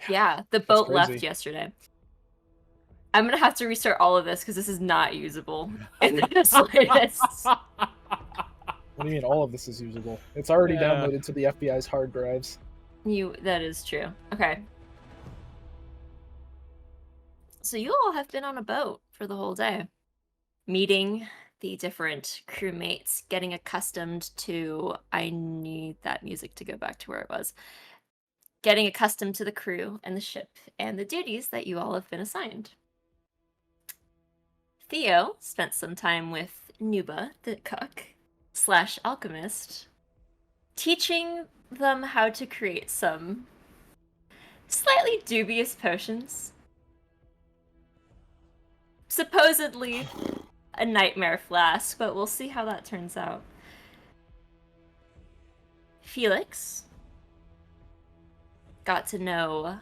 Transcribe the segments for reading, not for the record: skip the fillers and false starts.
Yeah, the boat left yesterday. I'm gonna have to restart all of this because this is not usable in the slightest. What do you mean all of this is usable? It's already downloaded to the FBI's hard drives. That is true. Okay. So you all have been on a boat for the whole day, meeting the different crewmates, getting accustomed to, I need that music to go back to where it was, getting accustomed to the crew and the ship and the duties that you all have been assigned. Theo spent some time with Nuba, the cook / alchemist, teaching them how to create some slightly dubious potions. Supposedly a nightmare flask, but we'll see how that turns out. Felix got to know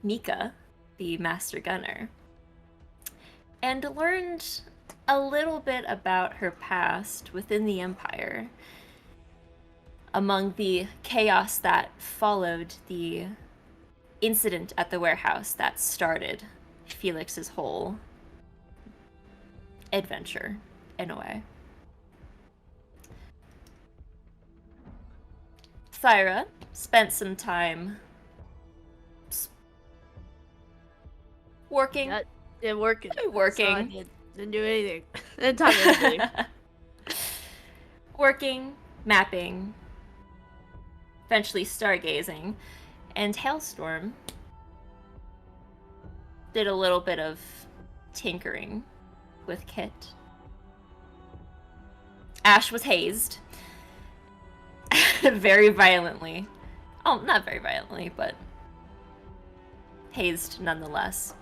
Mika, the master gunner, and learned a little bit about her past within the Empire. Among the chaos that followed the incident at the warehouse that started Felix's whole adventure, in a way. Thyra spent some time working. Yeah, working. Working. Didn't do anything. Didn't talk to anybody. Working, mapping, eventually stargazing, and Hailstorm did a little bit of tinkering with Kit. Ashe was hazed. Very violently. Oh, not very violently, but hazed nonetheless.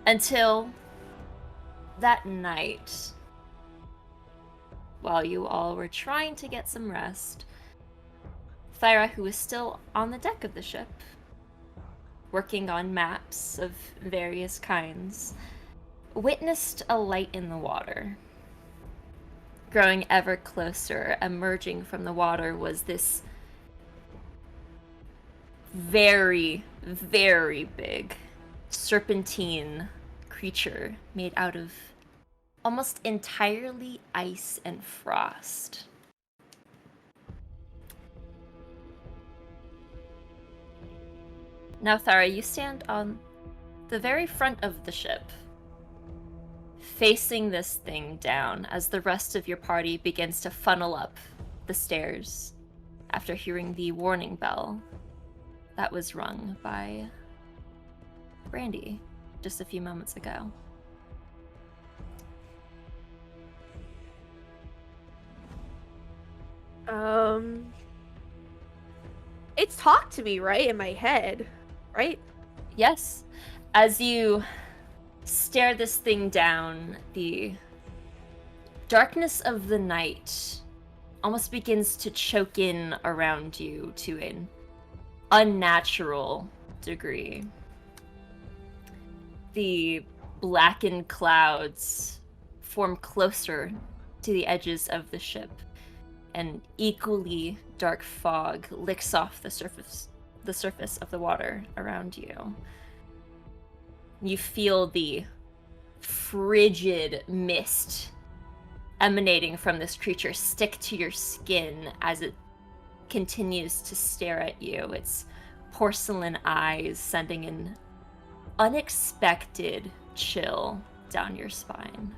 Until that night, while you all were trying to get some rest, Thyra, who was still on the deck of the ship, working on maps of various kinds, witnessed a light in the water. Growing ever closer, emerging from the water was this very, very big serpentine creature made out of almost entirely ice and frost. Now, Thyra, you stand on the very front of the ship, facing this thing down as the rest of your party begins to funnel up the stairs after hearing the warning bell that was rung by Brandy just a few moments ago. It's talked to me, right? In my head, right? Yes. As you stare this thing down, the darkness of the night almost begins to choke in around you to an unnatural degree. The blackened clouds form closer to the edges of the ship, and equally dark fog licks off the surface of the water around you. You feel the frigid mist emanating from this creature stick to your skin as it continues to stare at you, its porcelain eyes sending an unexpected chill down your spine.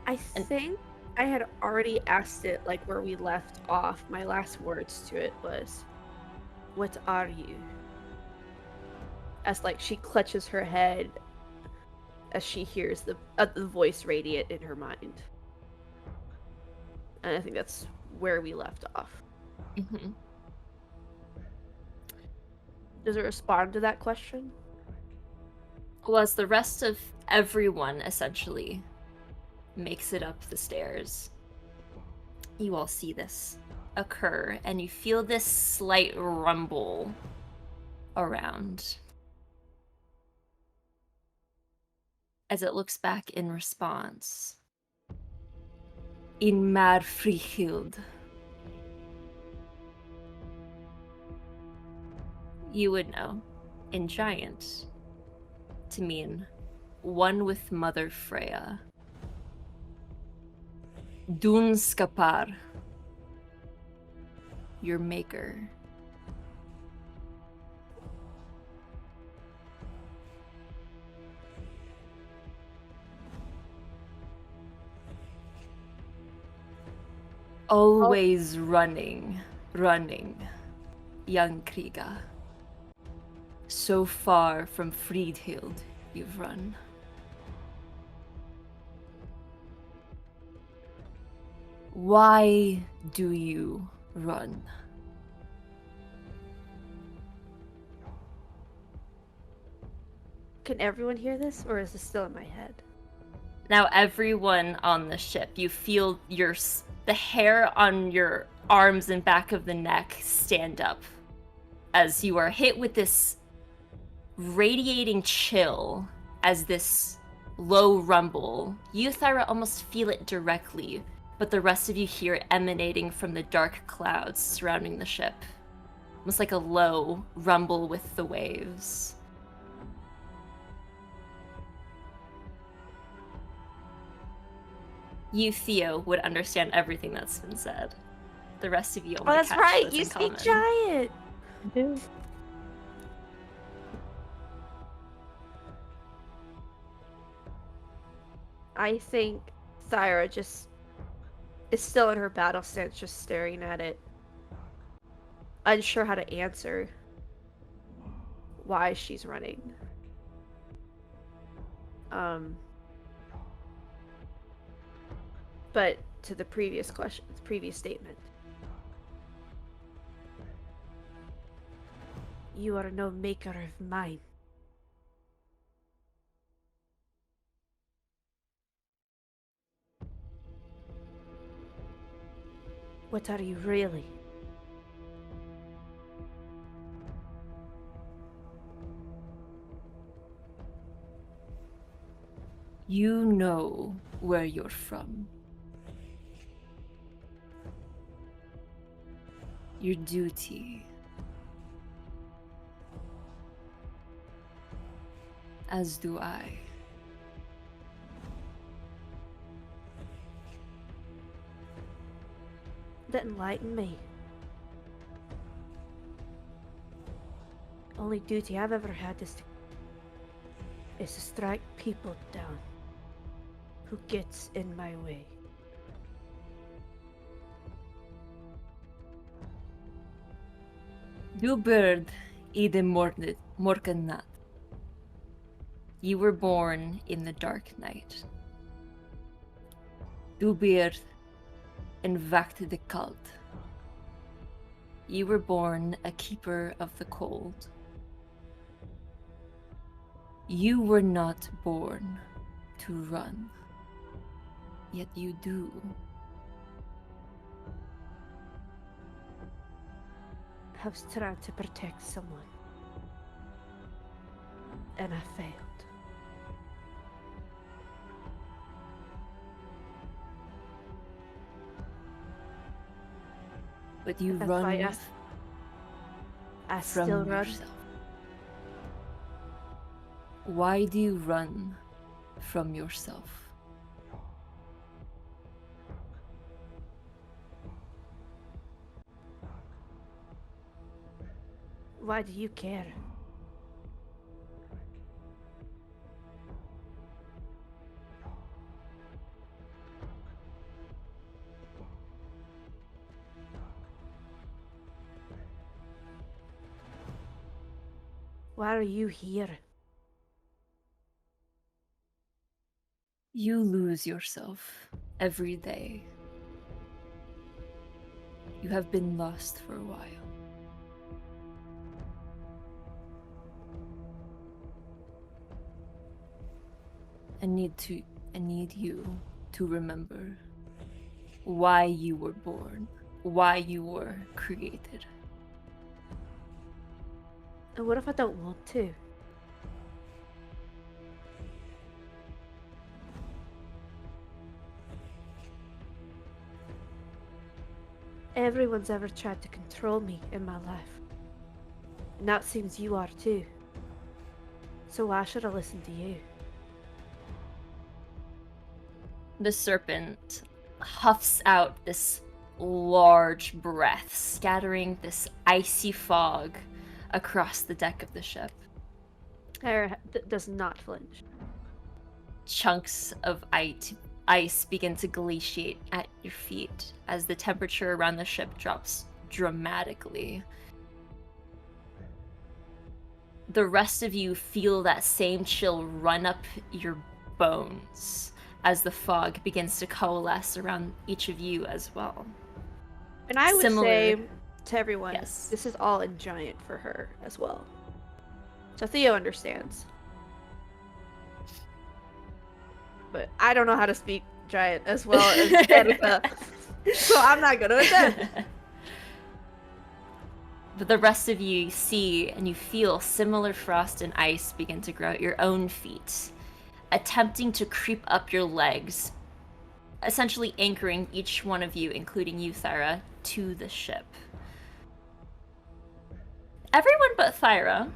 I think I had already asked it, like, where we left off. My last words to it was, "What are you?" As, like, she clutches her head as she hears the voice radiate in her mind. And I think that's where we left off. Mm-hmm. Does it respond to that question? Well, as the rest of everyone essentially makes it up the stairs, you all see this occur, and you feel this slight rumble around as it looks back in response. in Mar Frihild. You would know, in Giant, to mean one with Mother Freya. Dunskapar, your maker. Always running, young Kriga. So far from Friedhild you've run. Why do you run? Can everyone hear this, or is this still in my head? Now everyone on the ship, you feel the hair on your arms and back of the neck stand up as you are hit with this radiating chill as this low rumble. You, Thyra, almost feel it directly, but the rest of you hear it emanating from the dark clouds surrounding the ship. Almost like a low rumble with the waves. You, Theo, would understand everything that's been said. The rest of you only that's catch right, what's you in speak common. giant! I think Thyra just is still in her battle stance, just staring at it. Unsure how to answer why she's running. But to the previous question, the previous statement. You are no maker of mine. What are you really? You know where you're from. Your duty. As do I. That enlighten me. Only duty I've ever had is to strike people down who gets in my way. Du bird I de morgennatt. You were born in the dark night. Du bird en vakte de kald. You were born a keeper of the cold. You were not born to run, yet you do. I was trying to protect someone, and I failed. But you That's run why I from still run. yourself. Why do you run from yourself? Why do you care? Why are you here? You lose yourself every day. You have been lost for a while. I need you to remember why you were born, why you were created. And what if I don't want to? Everyone's ever tried to control me in my life. And now it seems you are too. So why should I listen to you? The serpent huffs out this large breath, scattering this icy fog across the deck of the ship. Thyra does not flinch. Chunks of ice begin to glaciate at your feet as the temperature around the ship drops dramatically. The rest of you feel that same chill run up your bones as the fog begins to coalesce around each of you as well. And I would say to everyone, Yes. this is all in giant for her as well. So Theo understands. But I don't know how to speak giant as well as Anneka, so I'm not going to attempt. But the rest of you see and you feel similar frost and ice begin to grow at your own feet, attempting to creep up your legs, essentially anchoring each one of you, including you, Thyra, to the ship. Everyone but Thyra,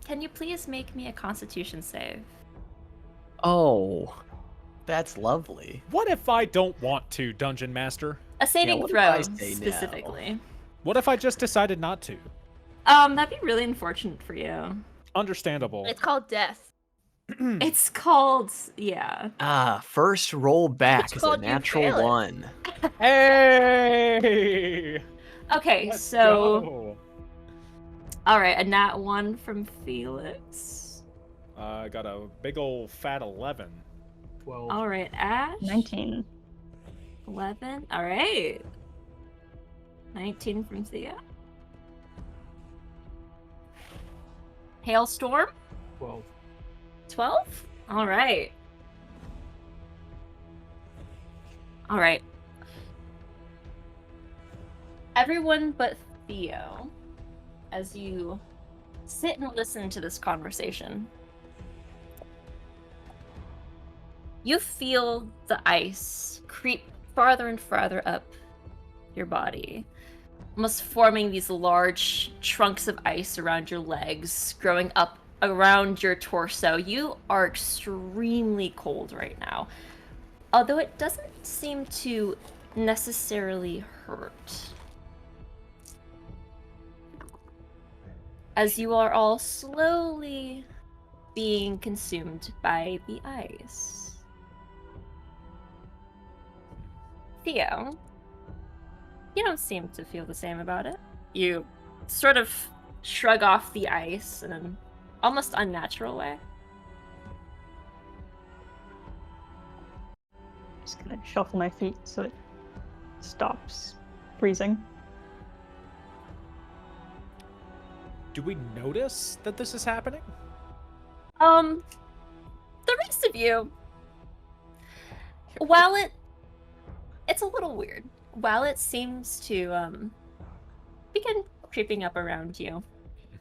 can you please make me a Constitution save? Oh, that's lovely. What if I don't want to, Dungeon Master? A saving what if throw, I say no? specifically. What if I just decided not to? That'd be really unfortunate for you. Understandable. It's called death. It's called, yeah. First roll back It's is a called you natural fail it. 1. Hey! Okay, Let's so, go. all right, a nat 1 from Felix. I got a big old fat 11. 12. All right, Ashe. 19. 11. All right. 19 from Theo. Hailstorm. 12. 12. All right. All right. Everyone but Theo, as you sit and listen to this conversation, you feel the ice creep farther and farther up your body, almost forming these large chunks of ice around your legs, growing up around your torso. You are extremely cold right now, although it doesn't seem to necessarily hurt. As you are all slowly being consumed by the ice. Theo, you don't seem to feel the same about it. You sort of shrug off the ice in an almost unnatural way. Just gonna shuffle my feet so it stops freezing. Do we notice that this is happening? The rest of you, while it's a little weird, while it seems to begin creeping up around you,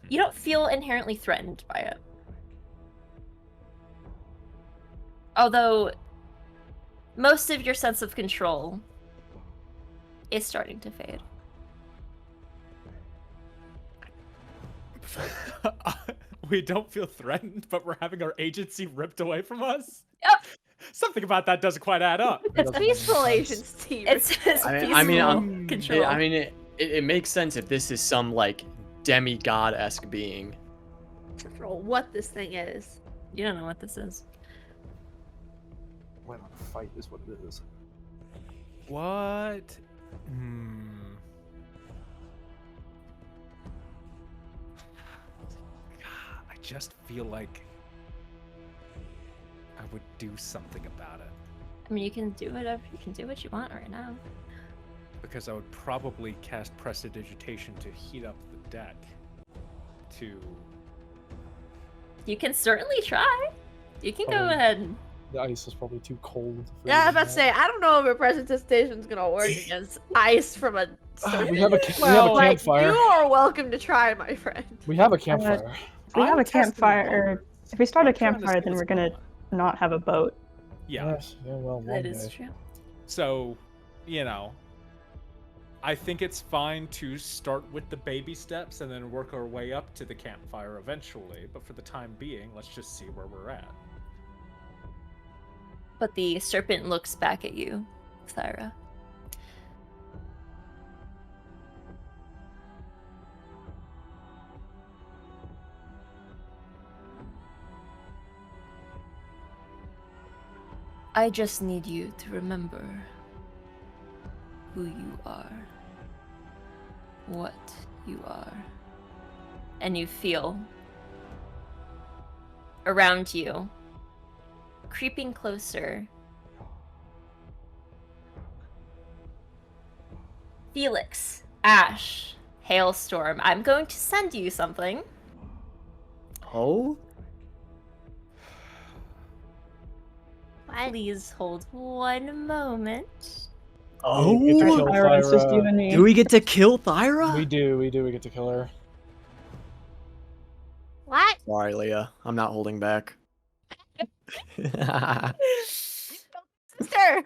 you don't feel inherently threatened by it. Although most of your sense of control is starting to fade. We don't feel threatened, but we're having our agency ripped away from us? Yep. Something about that doesn't quite add up. It's peaceful agency. It's peaceful control. I mean, it makes sense if this is some, like, demigod-esque being. Control what this thing is. You don't know what this is. Why not fight is what it is. What? I just feel like I would do something about it. I mean, you can do what you want right now. Because I would probably cast Prestidigitation to heat up the deck. You can certainly try. You can go ahead. The ice is probably too cold. Yeah, I was about to say, I don't know if a presentation's gonna work against ice from a serpent. We have a Like, campfire. you are welcome to try, my friend. We have a campfire. If we have I'm a testing campfire, the or if we start a I'm trying to campfire, see then what's we're gonna going not have a boat. Yeah. Yes. Yeah. Well, one That is day. true. So, you know, I think it's fine to start with the baby steps and then work our way up to the campfire eventually. But for the time being, let's just see where we're at. But the serpent looks back at you, Thyra. I just need you to remember who you are, what you are. And you feel around you, creeping closer, Felix, Ashe, Hailstorm. I'm going to send you something. Oh? Please hold one moment. We get to kill Thyra, it's just you Thyra. and me. Do we get to kill Thyra? We do. We get to kill her. What? Sorry, Leah. I'm not holding back. Sister!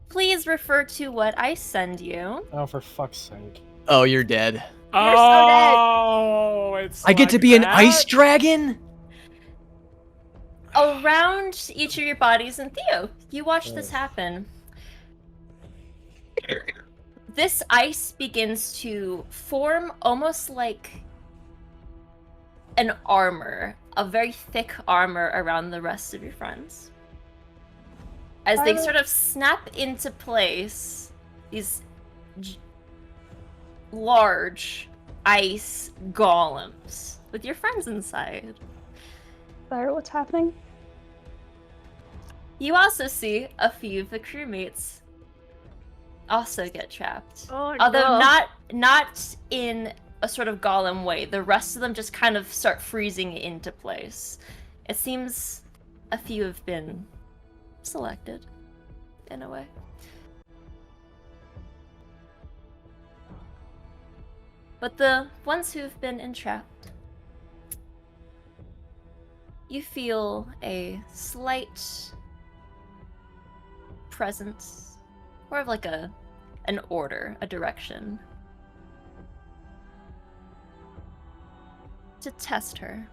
Please refer to what I send you. Oh, for fuck's sake. Oh, you're dead. You're so dead. Oh, it's I get to like be an that? ice dragon? Around each of your bodies, and Theo, you watch this happen. This ice begins to form almost like an armor, a very thick armor around the rest of your friends. As they sort of snap into place, these large ice golems with your friends inside. Thyra, what's happening? You also see a few of the crewmates also get trapped. Oh, Although no. not in a sort of golem way. The rest of them just kind of start freezing into place. It seems a few have been selected, in a way. But the ones who've been entrapped, you feel a slight presence, more of like an order, a direction, to test her.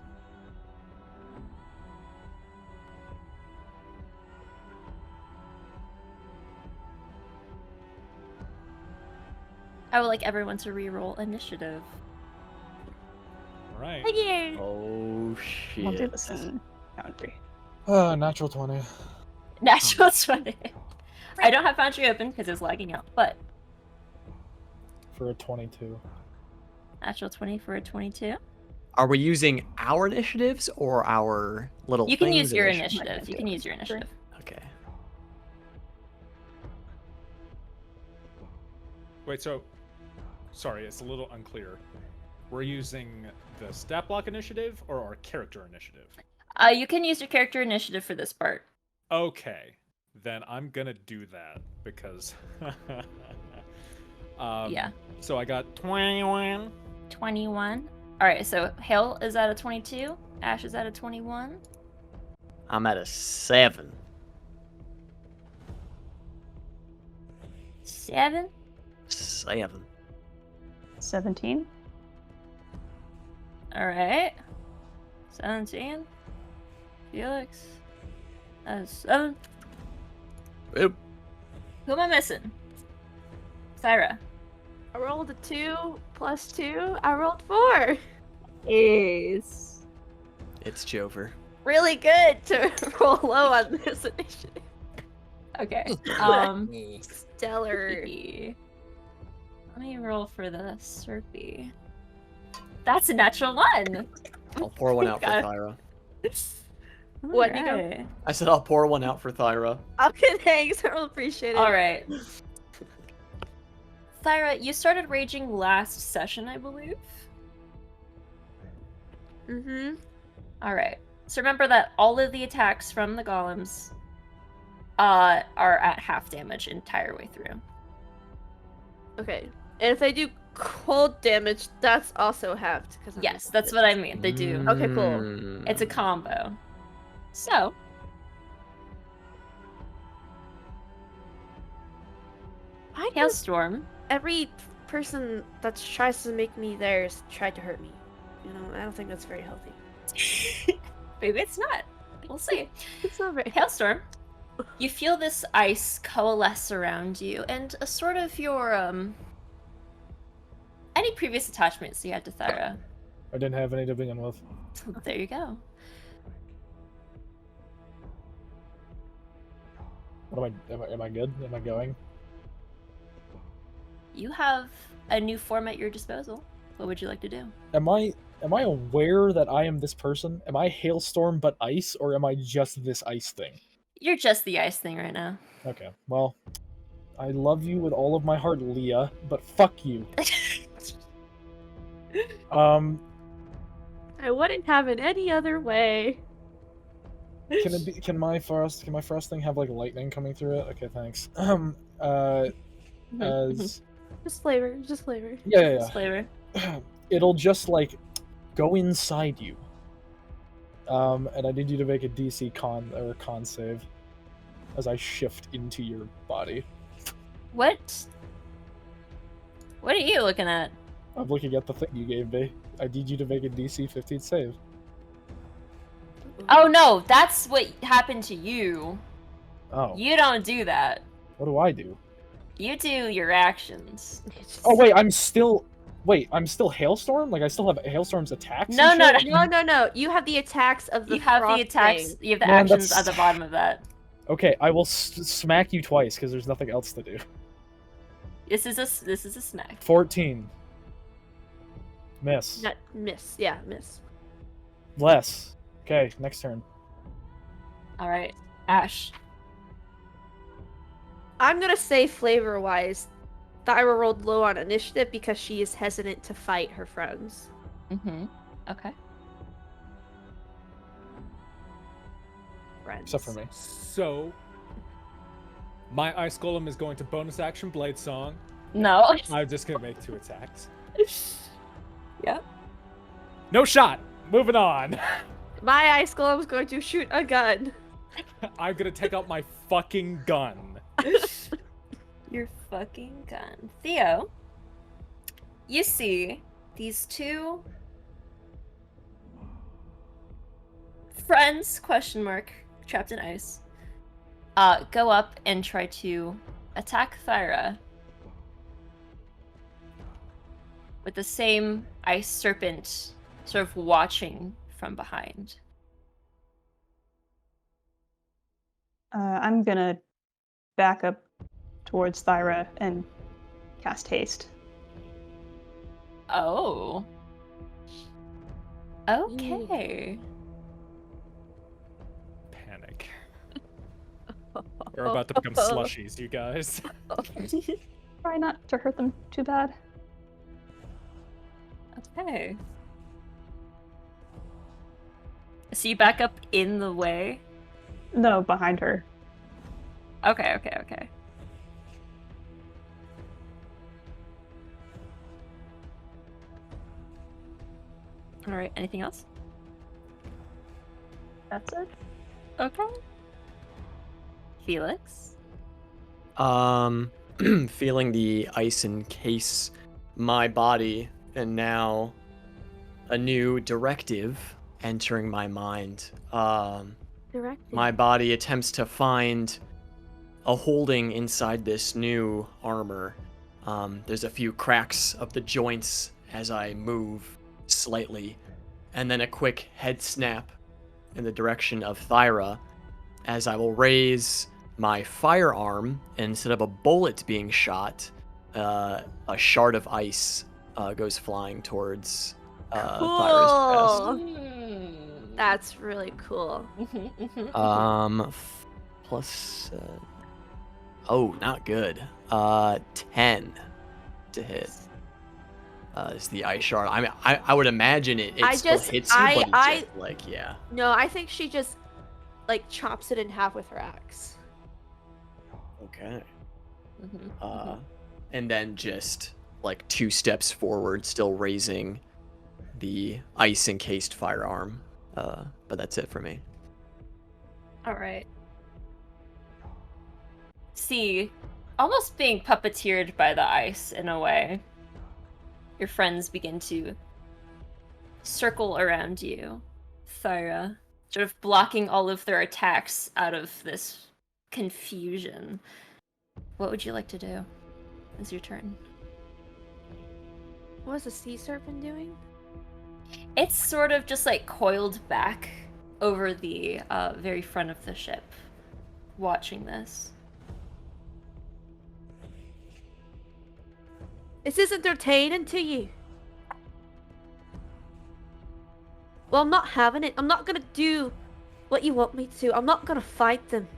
I would like everyone to reroll initiative. All right. Again. Oh, We'll do shit. this in Foundry. Natural 20. Natural 20. I don't have Foundry open because it's lagging out, but For a 22. natural 20 for a 22. Are we using our initiatives or our little You can things use your initiative? initiative. You can use your initiative. Okay. Wait, so... Sorry, it's a little unclear. We're using the stat block initiative or our character initiative? You can use your character initiative for this part. Okay. Then I'm gonna do that, because... Yeah. So I got 21. 21. Alright, so Hale is at a 22. Ashe is at a 21. I'm at a 7. 7. 7. 17. Alright. 17. Felix. That's 7. Oop. Who am I missing? Thyra. I rolled a 2 plus 2. I rolled 4. Is It's Jover. Really good to roll low on this initiative. okay. Stellar. Let me roll for the Serpy. That's a natural 1. I'll pour one out for God. Thyra. What, Nico? Alright. I said I'll pour one out for Thyra. Okay, thanks. I really appreciate it. Alright. Thyra, you started raging last session, I believe. Mm-hmm. Alright. So remember that all of the attacks from the golems are at half damage entire way through. Okay. And if they do cold damage, that's also halved. Yes, that's what I mean. They do. Okay, cool. Mm. It's a combo. So. I guess Hailstorm. every person that tries to make me theirs tried to hurt me. You know, I don't think that's very healthy. Maybe it's not. We'll see. It's not very. Hailstorm, you feel this ice coalesce around you, and a sort of your any previous attachments you had to Thyra. I didn't have any to begin with. There you go. What am I good? Am I going? You have a new form at your disposal. What would you like to do? Am I aware that I am this person? Am I Hailstorm but ice, or am I just this ice thing? You're just the ice thing right now. Okay, well, I love you with all of my heart, Leah, but fuck you. I wouldn't have it any other way. Can my frost thing have like lightning coming through it? Okay, thanks. As Just flavor. yeah. Flavor. It'll just like go inside you. And I need you to make a DC con save as I shift into your body. What are you looking at? I'm looking at the thing you gave me. I need you to make a DC 15 save. Oh no, that's what happened to you. Oh. You don't do that. What do I do? You do your actions. Oh wait, I'm still Hailstorm? Like I still have Hailstorm's attacks? No, and no, shit? No. You have the attacks of the. You have the frost attacks. thing. You have the Man, actions that's- at the bottom of that. Okay, I will smack you twice because there's nothing else to do. This is a snack. 14. Miss. Not miss. Yeah, miss. Less. Okay, next turn. All right, Ashe. I'm gonna say flavor-wise, Thyra rolled low on initiative because she is hesitant to fight her friends. Mm-hmm. Okay. Friends. Except for me. So, my ice golem is going to bonus action blade song. No. I'm just gonna make 2 attacks. Yep. No shot. Moving on. My ice golem's going to shoot a gun. I'm gonna take out my fucking gun. Your fucking gun. Theo, you see these 2 friends, trapped in ice, go up and try to attack Thyra with the same ice serpent sort of watching from behind. I'm gonna back up towards Thyra and cast haste. Oh. Okay. Panic. We're about to become slushies, you guys. Try not to hurt them too bad. Okay. So you back up in the way? No, behind her. Okay. Alright, anything else? That's it. Okay. Felix? Feeling the ice encase my body, and now a new directive entering my mind. Directed. My body attempts to find a holding inside this new armor. There's a few cracks of the joints as I move slightly, and then a quick head snap in the direction of Thyra as I will raise my firearm, and instead of a bullet being shot, a shard of ice goes flying towards Thyra's chest. That's really cool. Plus, oh, not good. 10 to hit. Is the ice shard. I mean, I would imagine it still hits you, but it's just like, yeah. No, I think she just, like, chops it in half with her axe. Okay. And then just, like, 2 steps forward, still raising the ice-encased firearm. But that's it for me. Alright. See, almost being puppeteered by the ice in a way. your friends begin to circle around you, Thyra, sort of blocking all of their attacks out of this confusion. What would you like to do? It's your turn. What is the sea serpent doing? It's sort of just like coiled back over the very front of the ship, watching this. This is entertaining to you. Well, I'm not having it. I'm not gonna do what you want me to. I'm not gonna fight them.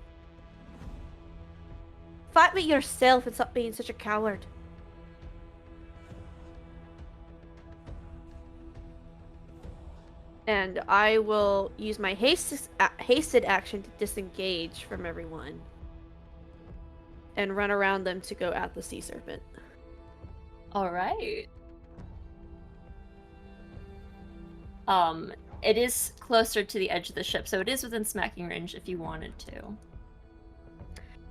Fight me yourself and stop being such a coward. And I will use my hasted action to disengage from everyone. And run around them to go at the sea serpent. Alright. It is closer to the edge of the ship, so it is within smacking range if you wanted to.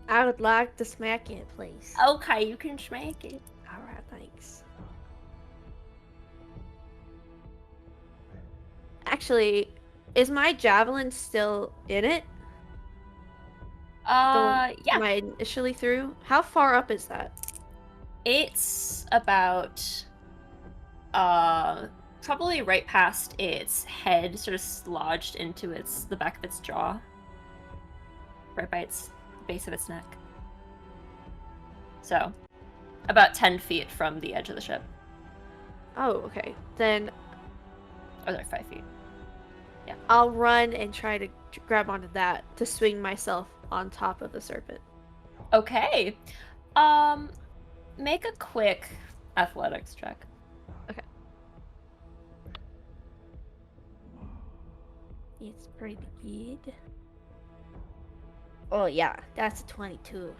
I would like to smack it, please. Okay, you can smack it. Alright, thanks. Actually, is my javelin still in it? Yeah. Am I initially through? How far up is that? It's about probably right past its head, sort of lodged into the back of its jaw. Right by its base of its neck. So, about 10 feet from the edge of the ship. Oh, okay. Then Or they're 5 feet. Yeah. I'll run and try to grab onto that to swing myself on top of the serpent. Okay. Make a quick athletics check. Okay. It's pretty good. Oh yeah, that's a 22.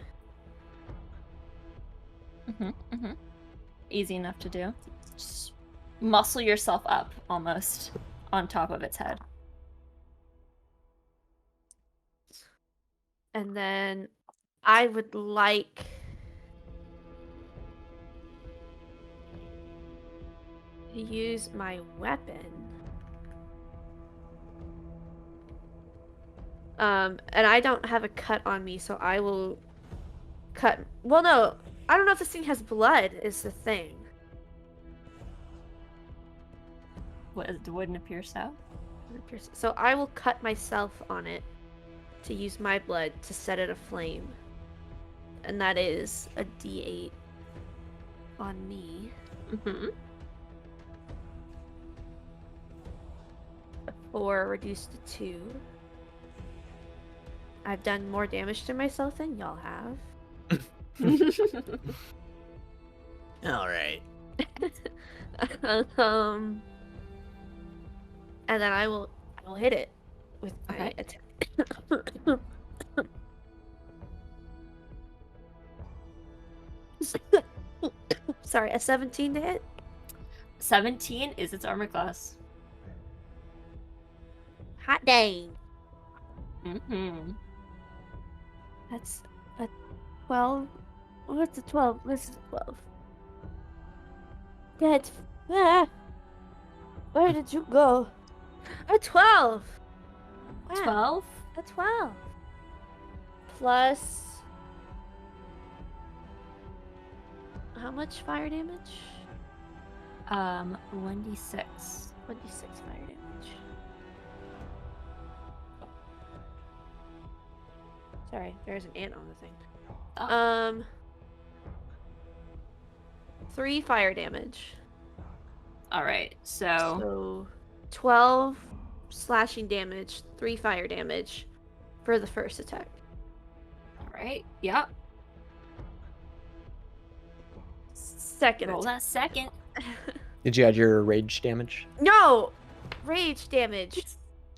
Easy enough to do. Just muscle yourself up almost on top of its head. And then I would like to use my weapon. And I don't have a cut on me, so I will cut. Well, no, I don't know if this thing has blood, is the thing. Wouldn't appear so. So I will cut myself on it to use my blood to set it aflame. And that is a D8 on me. Mm-hmm. 4 reduced to 2. I've done more damage to myself than y'all have. All right. And then I will hit it with my Okay. attack. Sorry, a 17 to hit? 17 is its armor class. Hot dang. Mm-hmm. That's a 12. What's a 12? This is 12. That's... Where did you go? A 12! Wow. 12? A 12. Plus... How much fire damage? 1d6. 1d6 fire damage. Sorry, there's an ant on the thing. Oh. 3 fire damage. Alright, so... So 12 slashing damage, 3 fire damage for the first attack. Alright, yep. Second Roll attack. that second. Did you add your rage damage? No! Rage damage.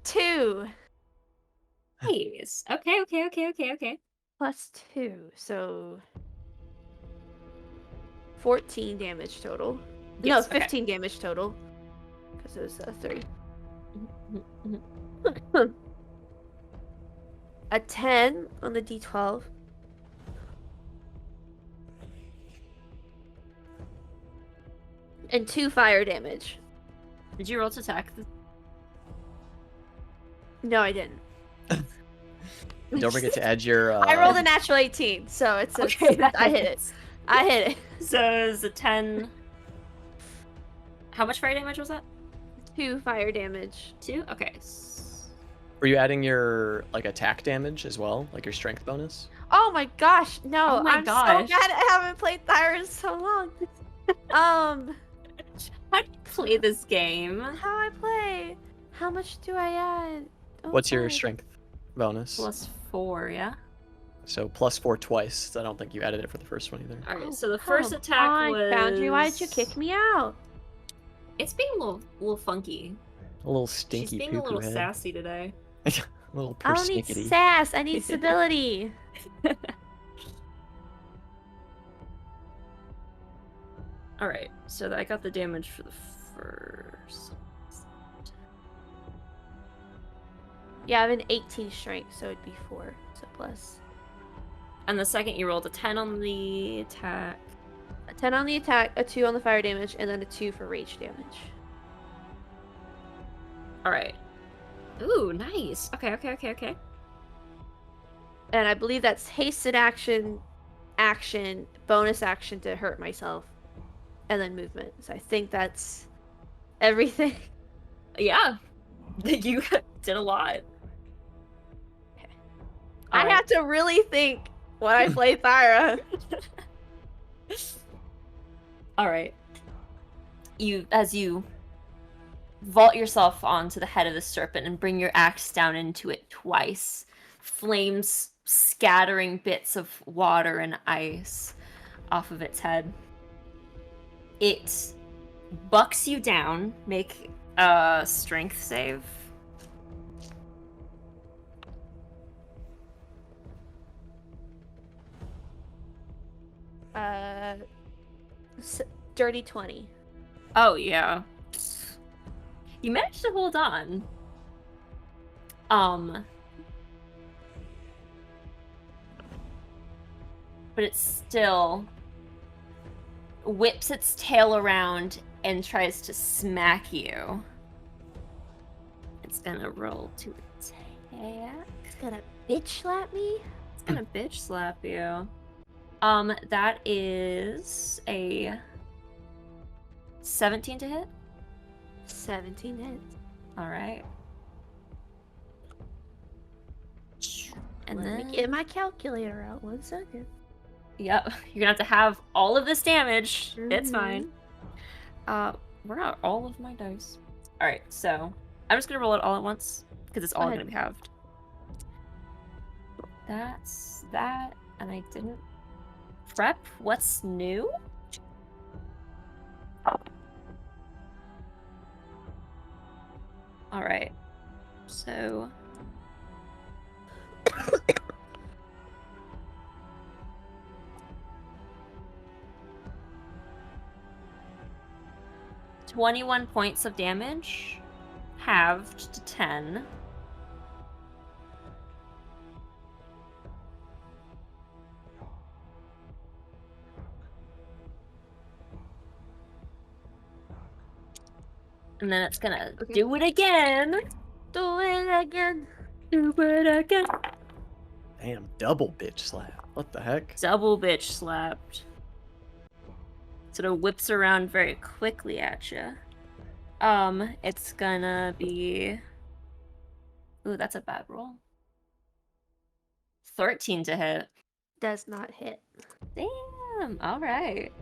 2 Nice. Okay. plus 2. So 14 damage total. Yes, No, okay. 15 damage total. Because it was 3. A 10 on the d12. And 2 fire damage. Did you roll to attack? No, I didn't. Don't forget to add your. I rolled a natural 18, so it's Okay, that I hit it. hits. I hit it. So it was a 10. How much fire damage was that? 2 fire damage. 2? Okay. Were you adding your like attack damage as well, like your strength bonus? Oh my gosh, no! Oh my I'm gosh. so mad I haven't played Thyra in so long. How do you play this game? How I play? How much do I add? Oh, What's your God. strength bonus? +4, yeah? So +4 twice. I don't think you added it for the first one either. Alright, so the Come first attack on, was... Boundary, why did you kick me out? It's being a little funky. A little stinky She's being poo-poo a little head. sassy today. A little I don't need persnickety. sass. I need stability. Alright, so I got the damage for the first. Yeah, I have an 18 strength, so it'd be 4. So plus. And the second you rolled a 10 on the attack. A 10 on the attack, a 2 on the fire damage, and then a 2 for rage damage. Alright. Ooh, nice. Okay. And I believe that's hasted action, bonus action to hurt myself, and then movement. So I think that's everything. Yeah. You did a lot. I have to really think when I play Thyra. Alright. As you vault yourself onto the head of the serpent and bring your axe down into it twice, flames scattering bits of water and ice off of its head. It bucks you down. Make a strength save. Dirty 20. Oh, yeah. You managed to hold on. But it still whips its tail around and tries to smack you. It's gonna roll to attack. It's gonna bitch slap me? It's gonna bitch slap you. That is a 17 to hit. 17 hits. Alright. And Let then me get my calculator out 1 second. Yep, you're gonna have to have all of this damage. It's Mhm. fine. Where are all of my dice? Alright, so I'm just gonna roll it all at once because it's all ahead. gonna be halved. That's that, and I didn't prep. What's new? Alright, so 21 points of damage, halved to 10. And then it's gonna do it again. Do it again. Do it again. Damn, double bitch slap. What the heck? Double bitch slapped. Sort of whips around very quickly at you. It's gonna be... Ooh, that's a bad roll. 13 to hit. Does not hit. Damn, alright.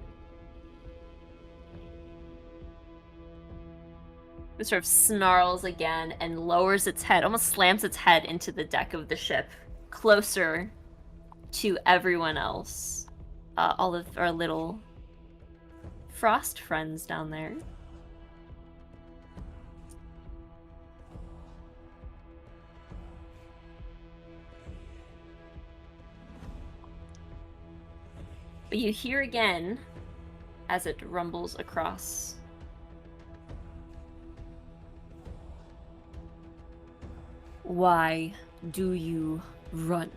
It sort of snarls again and lowers its head, almost slams its head into the deck of the ship, closer to everyone else. All of our little frost friends down there. But you hear again as it rumbles across. Why do you run?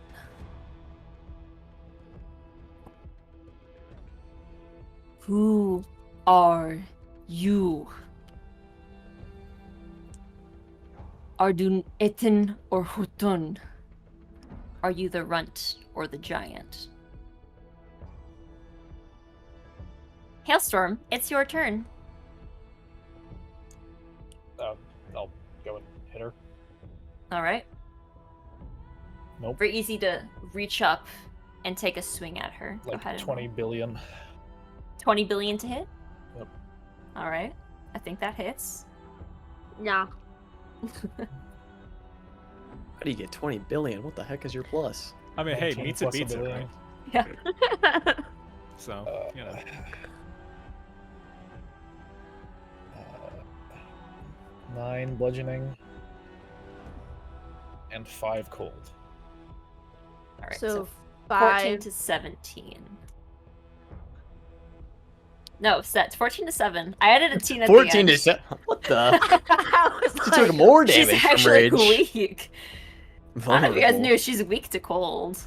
Who are You are dun etin or hutun. Are you the runt or the giant? Hailstorm, it's your turn. I'll go and hit her. All right. Nope. Very easy to reach up and take a swing at her. Go Like ahead. 20 billion. 20 billion to hit? Yep. All right. I think that hits. Nah. How do you get 20 billion? What the heck is your plus? I mean, hey, 19 meets it plus a beats it, billion. right? Yeah. So, you know. 9 bludgeoning. And 5 cold. All right. So, 14 5. to 17. No, set 14 to 7. I added a teen at 14 the end. to 7. What the? I was She like, took more She's damage from actually rage. weak. I don't know if you guys knew she's weak to cold.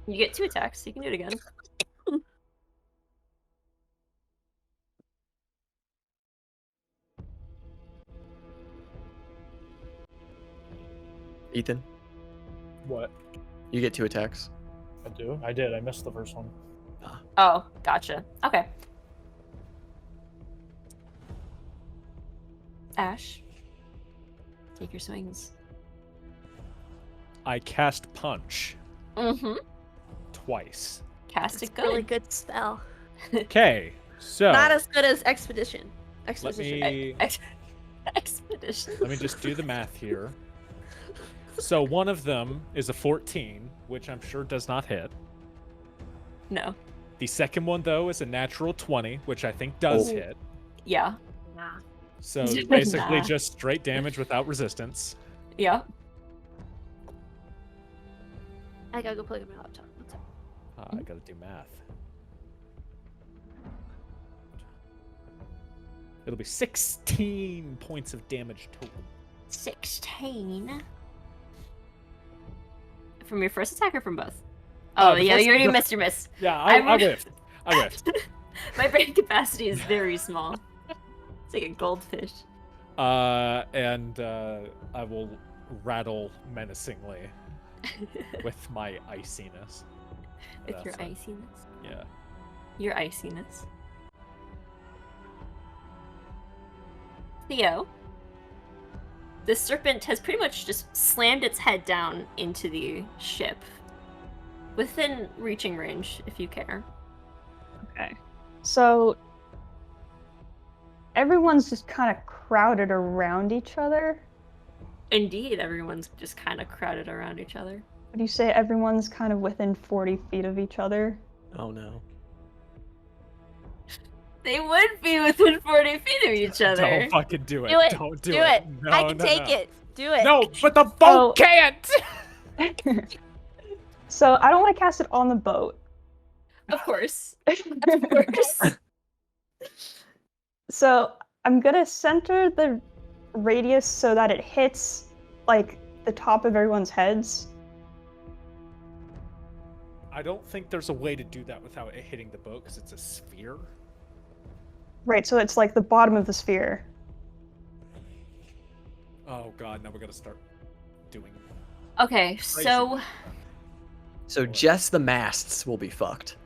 You get 2 attacks. You can do it again. Ethan, What? you get 2 attacks. I do? I did. I missed the first one. Oh, gotcha. Okay. Ashe, take your swings. I cast Punch Mm-hmm. twice. Cast it It's a really good. good spell. Okay, so Not as good as Expedition. let Exposition. me Expedition. let me just do the math here. So one of them is a 14, which I'm sure does not hit. No. The second one, though, is a natural 20, which I think does Oh. hit. Yeah. Nah. So Nah. basically just straight damage without resistance. Yeah. I gotta go plug in my laptop. What's up? I gotta do math. It'll be 16 points of damage total. 16. From your first attack or from both? Oh, Oh, the yeah, first- you already the- missed your miss. Yeah, I'm- I whiffed. I whiffed. My brain capacity is very small. It's like a goldfish. And I will rattle menacingly with my iciness. With your That's it. iciness. Yeah. Your iciness. Theo, the serpent has pretty much just slammed its head down into the ship. Within reaching range, if you care. Okay. So everyone's just kind of crowded around each other. Indeed, everyone's just kind of crowded around each other. Would you say everyone's kind of within 40 feet of each other? Oh no. They would be within 40 feet of each other. Don't fucking do it. Do it. Don't do Do it. it. No, I can no, take no. it. Do it. No, but the boat Oh. can't! So I don't want to cast it on the boat. Of course. Of course. So I'm gonna center the radius so that it hits like the top of everyone's heads. I don't think there's a way to do that without it hitting the boat because it's a sphere. Right, so it's like the bottom of the sphere. Oh god, now we're gonna start doing. Okay, so So just the masts will be fucked.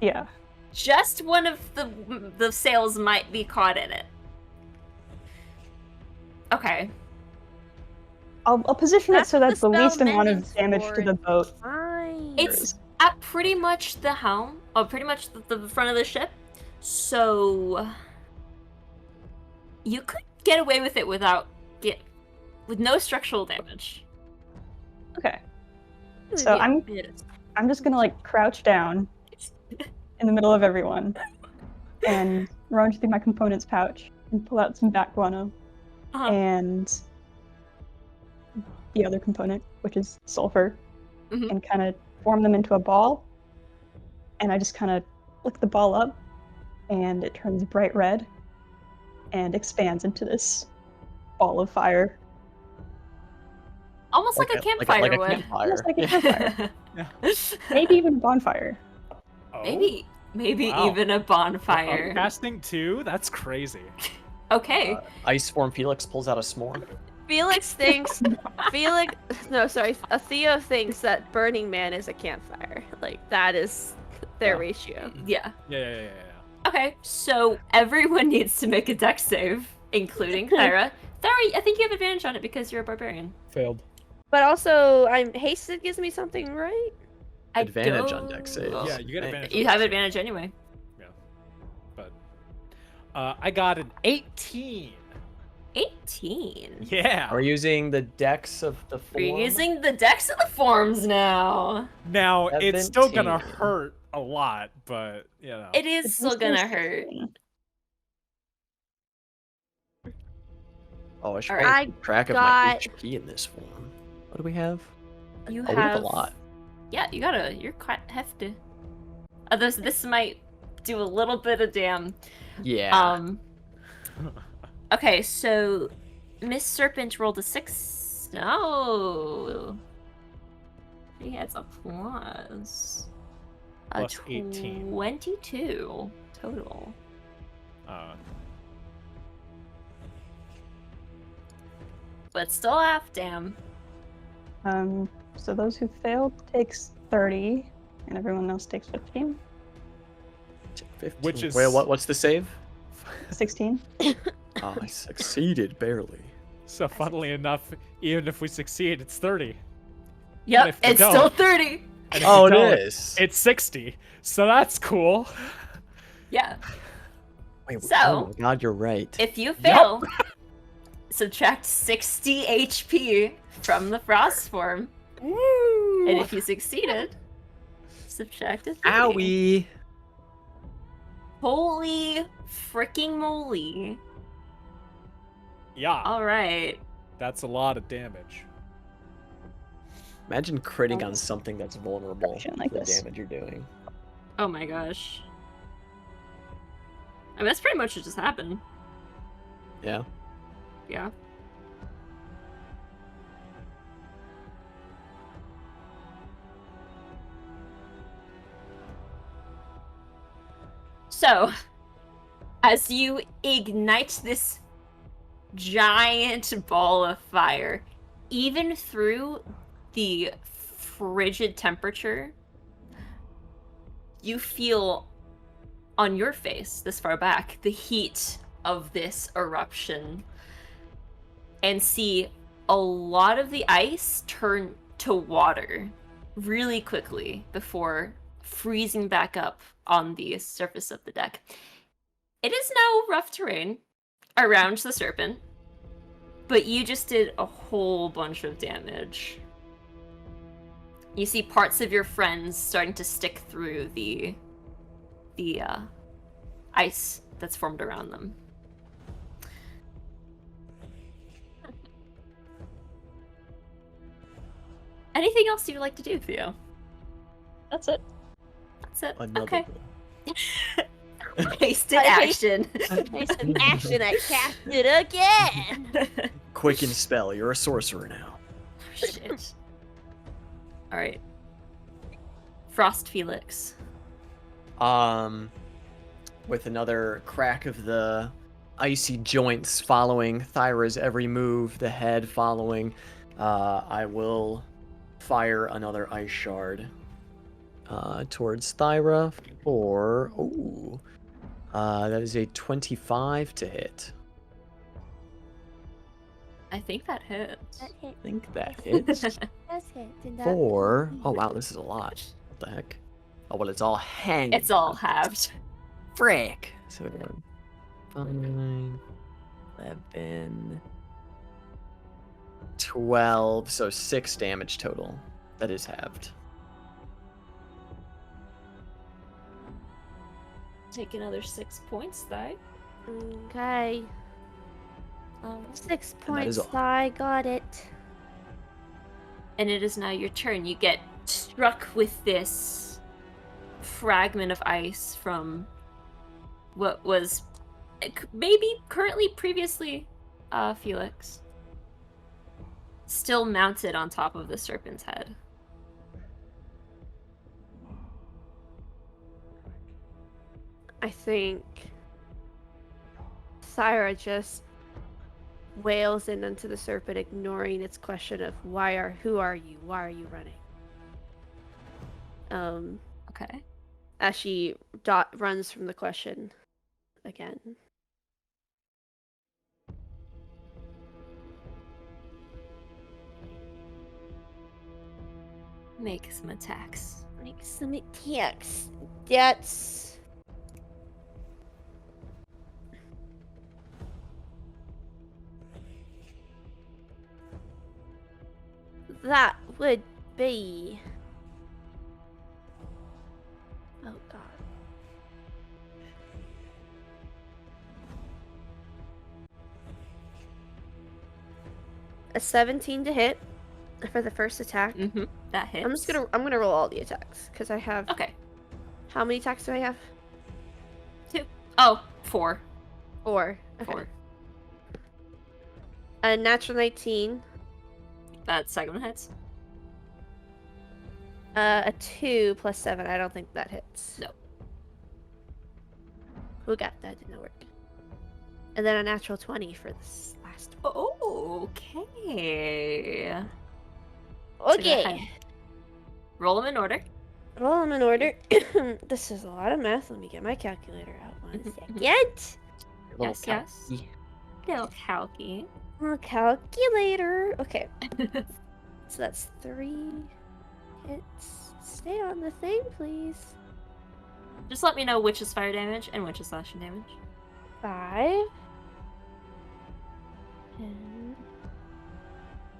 Yeah. just one of the sails might be caught in it. Okay. I'll position it That's so what that's the the least spell amount meant of damage to the for. boat. Fine. It's at pretty much the helm, or pretty much the front of the ship. So you could get away with it with no structural damage. Okay. So I'm just gonna like crouch down in the middle of everyone and rummage through my components pouch and pull out some bat guano Uh-huh. and the other component, which is sulfur, Mhm. and kind of form them into a ball. And I just kind of flick the ball up, and it turns bright red and expands into this ball of fire. Almost like a campfire like a would. campfire. Almost like a campfire. Yeah. Maybe even a bonfire. Oh, Maybe wow. even a bonfire. Casting 2? That's crazy. Okay. Ice form Felix pulls out a s'more. Felix thinks Theo thinks that Burning Man is a campfire. Like that is their ratio. Yeah. Yeah. Okay, so everyone needs to make a dex save, including Thyra. Thyra, I think you have advantage on it because you're a barbarian. Failed. But also, I'm hasted gives me something, right? Advantage on dex saves. Yeah, you get advantage. You have advantage anyway. Yeah. But I got an 18. 18. Yeah. Are we using the dex of the form? We're using the dex of the forms now. Now, it's still gonna 17. hurt a lot, but, you know. It is It's still gonna hurt. 16. Oh, I should Alright. probably keep track of my got- HP in this form. What do we have? You Oh, we have a lot. Yeah, you're quite hefty. Although this might do a little bit of damn. Yeah. Okay, so Miss Serpent rolled a 6. No. She has a plus. Plus 18. 22 total. But still half damn. So those who failed takes 30, and everyone else takes 15. 15. Which is- Wait, what's the save? 16. Oh, I succeeded barely. So, funnily enough, even if we succeed, it's 30. Yep, if you it's don't- still 30. And if Oh, you it don't, is. It's 60. So that's cool. Yeah. Wait, So- oh my god, you're right. If you fail, subtract 60 HP from the frost form. Woo! And if you succeeded, subtract a 30. Owie! Holy freaking moly. Yeah, Alright. that's a lot of damage. Imagine critting on something that's vulnerable Action like to the this. damage you're doing. Oh my gosh. I mean, that's pretty much what just happened. Yeah. Yeah. So, as you ignite this giant ball of fire, even through the frigid temperature, you feel on your face, this far back, the heat of this eruption, and see a lot of the ice turn to water really quickly before freezing back up on the surface of the deck. It is now rough terrain around the serpent, but you just did a whole bunch of damage. You see parts of your friends starting to stick through the ice that's formed around them. Anything else you'd like to do, Theo? That's it. That's it. Another Okay. one. Wasted I action. Some action, I cast it again! Quicken spell. You're a sorcerer now. Shit. Alright. Frost Felix. With another crack of the icy joints following Thyra's every move, the head following, I will fire another ice shard towards Thyra for, that is a 25 to hit. I think that hits. That hit. I think that hits. Does hit. And that- For, oh wow, this is a lot. What the heck? Oh, well, it's all hanging. It's all halved. Frick. So, 5, 11, 12, so 6 damage total. That is halved. Take another 6 points, though. Okay. 6 points, all. I got it. And it is now your turn. You get struck with this fragment of ice from what was maybe previously Felix. Still still mounted on top of the serpent's head. I think Thyra just wails in into the serpent, ignoring its question of who are you? Why are you running? Okay. As she runs from the question again. Make some attacks. Make some attacks. That's... That would be... Oh god. A 17 to hit for the first attack. Mm-hmm. That hits. I'm gonna roll all the attacks because I have. Okay. How many attacks do I have? 2. Oh, 4. 4. Okay. 4. A natural 19. That second one hits. A 2 plus 7. I don't think that hits. No. Who got that? Did not work. And then a natural 20 for this last one. Oh, okay. Okay. Roll them in order. Roll them in order. This is a lot of math. Let me get my calculator out 1 second. Yes, yes. Little calky. Calculator. Okay. So that's 3 hits. Stay on the thing, please. Just let me know which is fire damage and which is slashing damage. 5. 10.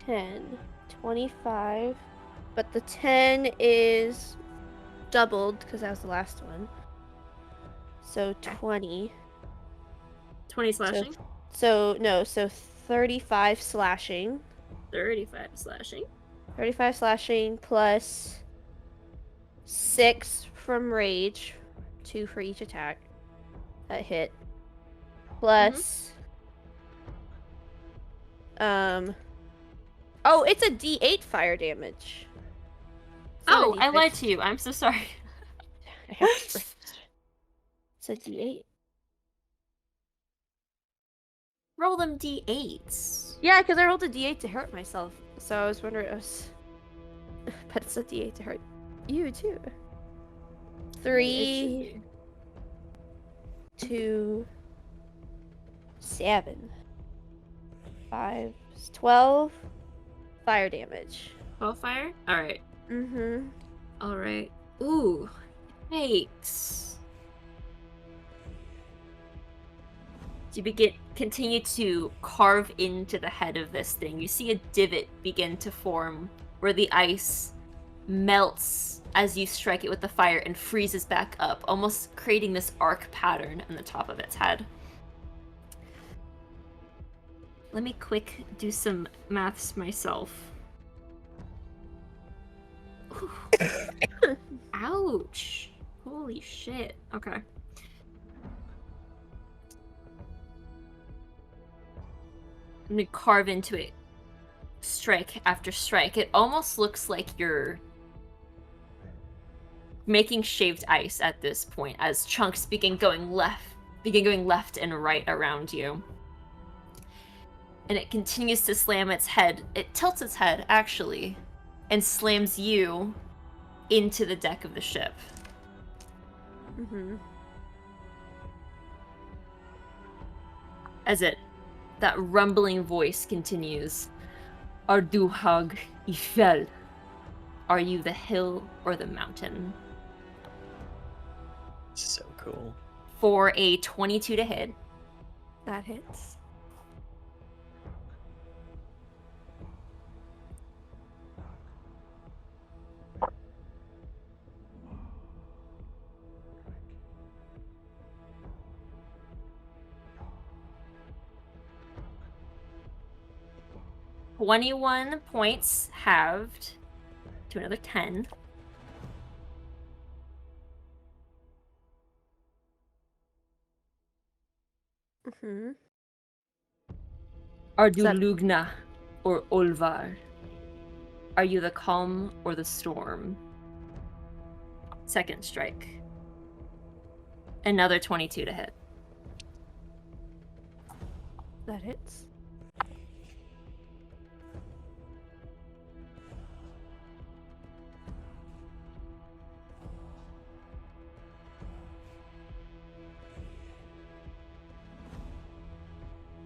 10. 25. But the 10 is doubled because that was the last one. So 20. 20 slashing? So 35 slashing. 35 slashing. 35 slashing plus 6 from rage. 2 for each attack. That hit. Plus... Oh, it's a D8 fire damage. Oh, I lied to you. I'm so sorry. It's a D8. Roll them D8s. Yeah, because I rolled a D8 to hurt myself. So I was wondering, but it's a D8 to hurt you too. 3, 2, 7, 5, 12 fire damage. 12 fire? Alright. Mm-hmm. Alright. Ooh. Thanks. You continue to carve into the head of this thing. You see a divot begin to form where the ice melts as you strike it with the fire and freezes back up, almost creating this arc pattern on the top of its head. Let me quick do some maths myself. Ouch. Holy shit. Okay. I'm gonna carve into it strike after strike. It almost looks like you're making shaved ice at this point as chunks begin going left and right around you. And it continues to slam its head. It tilts its head, actually, and slams you into the deck of the ship. Mm-hmm. As that rumbling voice continues. Arduhag Ifel. Are you the hill or the mountain? So cool. For a 22 to hit. That hits. $21 points halved to another 10. Mm-hmm. Ardulugna or Olvar. Are you the calm or the storm? Second strike. Another 22 to hit. That hits.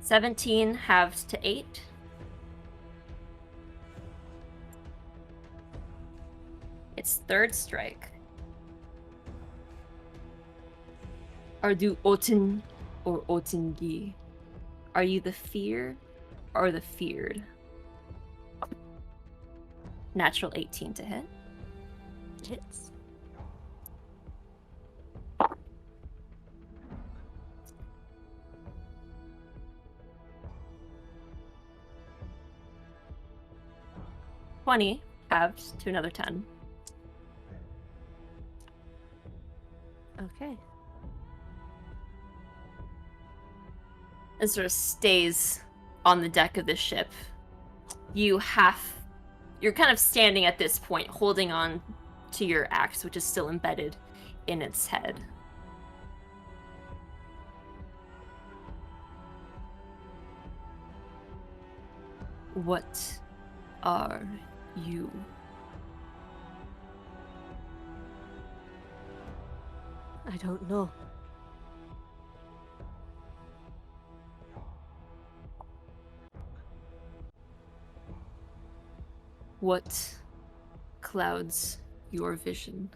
$17 halved to 8. Its third strike. Are you Oten or Otengi? Are you the fear or the feared? Natural 18 to hit. Hits. $20 halved to another 10. Okay. And sort of stays on the deck of the ship. You're kind of standing at this point, holding on to your axe, which is still embedded in its head. What are you? I don't know. What clouds your vision?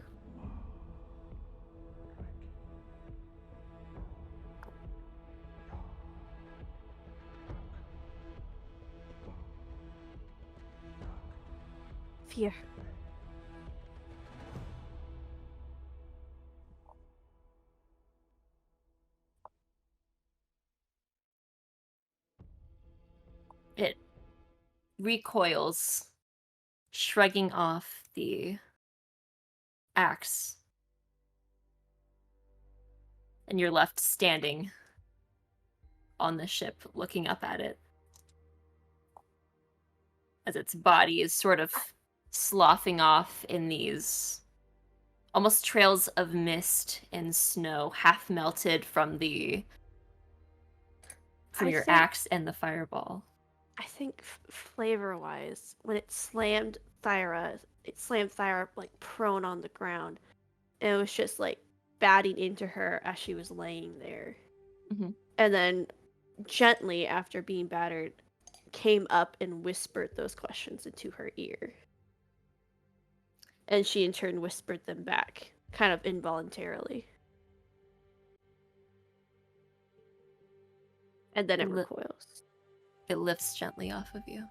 Fear. It recoils, shrugging off the axe. And you're left standing on the ship, looking up at it. As its body is sort of sloughing off in these almost trails of mist and snow, half melted from your axe and the fireball. I think flavor-wise, when it slammed Thyra like prone on the ground. And it was just like batting into her as she was laying there. Mhm. And then gently, after being battered, came up and whispered those questions into her ear. And she in turn whispered them back, kind of involuntarily. And then it recoils. It lifts gently off of you.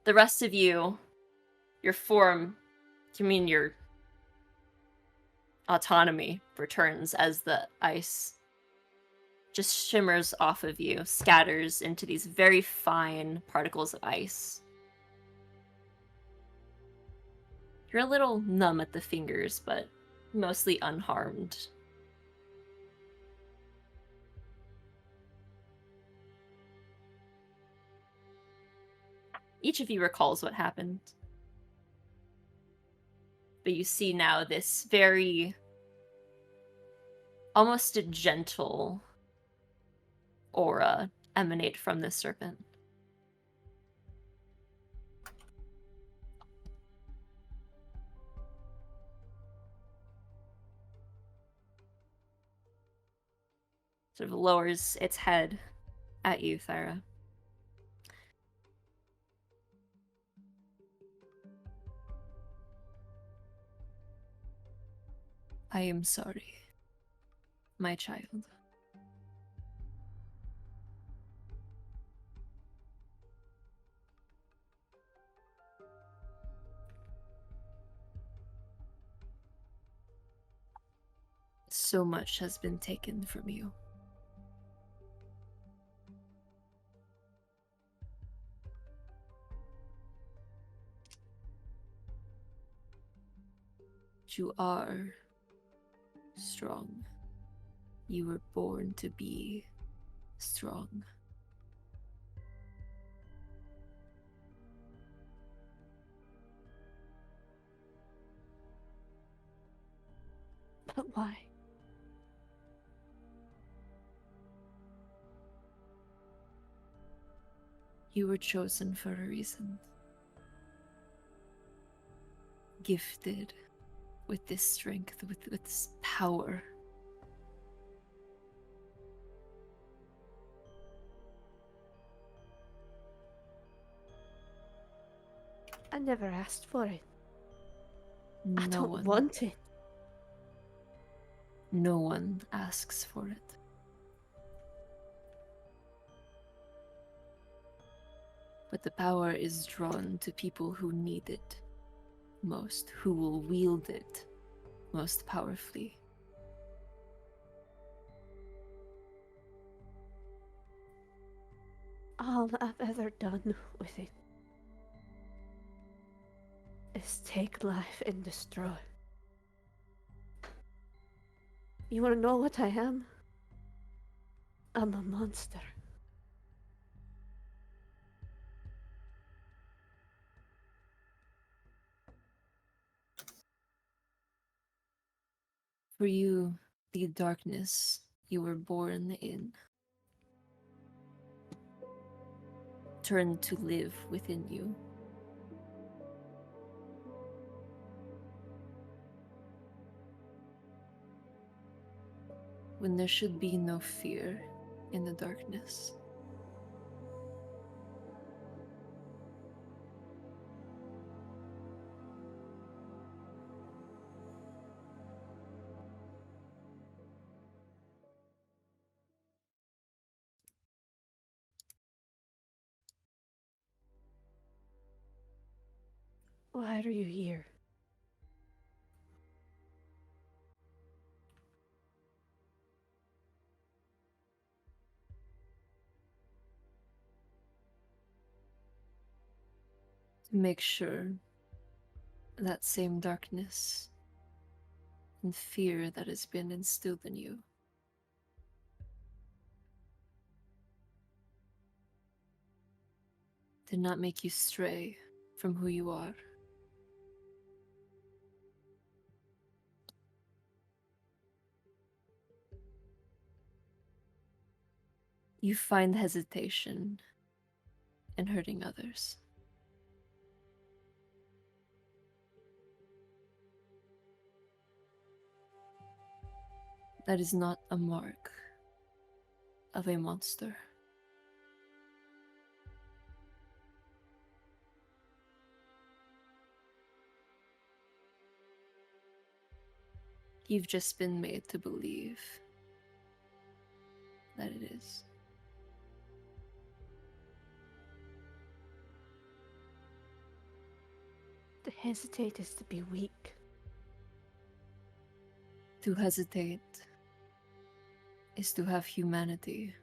The rest of you, your form, your autonomy returns as the ice just shimmers off of you, scatters into these very fine particles of ice. You're a little numb at the fingers, but mostly unharmed. Each of you recalls what happened. But you see now this very, almost a gentle aura emanate from this serpent. Sort of lowers its head at you, Thyra. I am sorry, my child. So much has been taken from you. You are strong. You were born to be strong. Why? You were chosen for a reason. Gifted with this strength, with this power. I never asked for it. I No don't one, want it. no one asks for it. But the power is drawn to people who need it most, who will wield it most powerfully. All I've ever done with it is take life and destroy. You wanna know what I am? I'm a monster. For you, the darkness you were born in turned to live within you. When there should be no fear in the darkness. Why are you here? To make sure that same darkness and fear that has been instilled in you did not make you stray from who you are. You find hesitation in hurting others. That is not a mark of a monster. You've just been made to believe that it is. To hesitate is to be weak. To hesitate is to have humanity.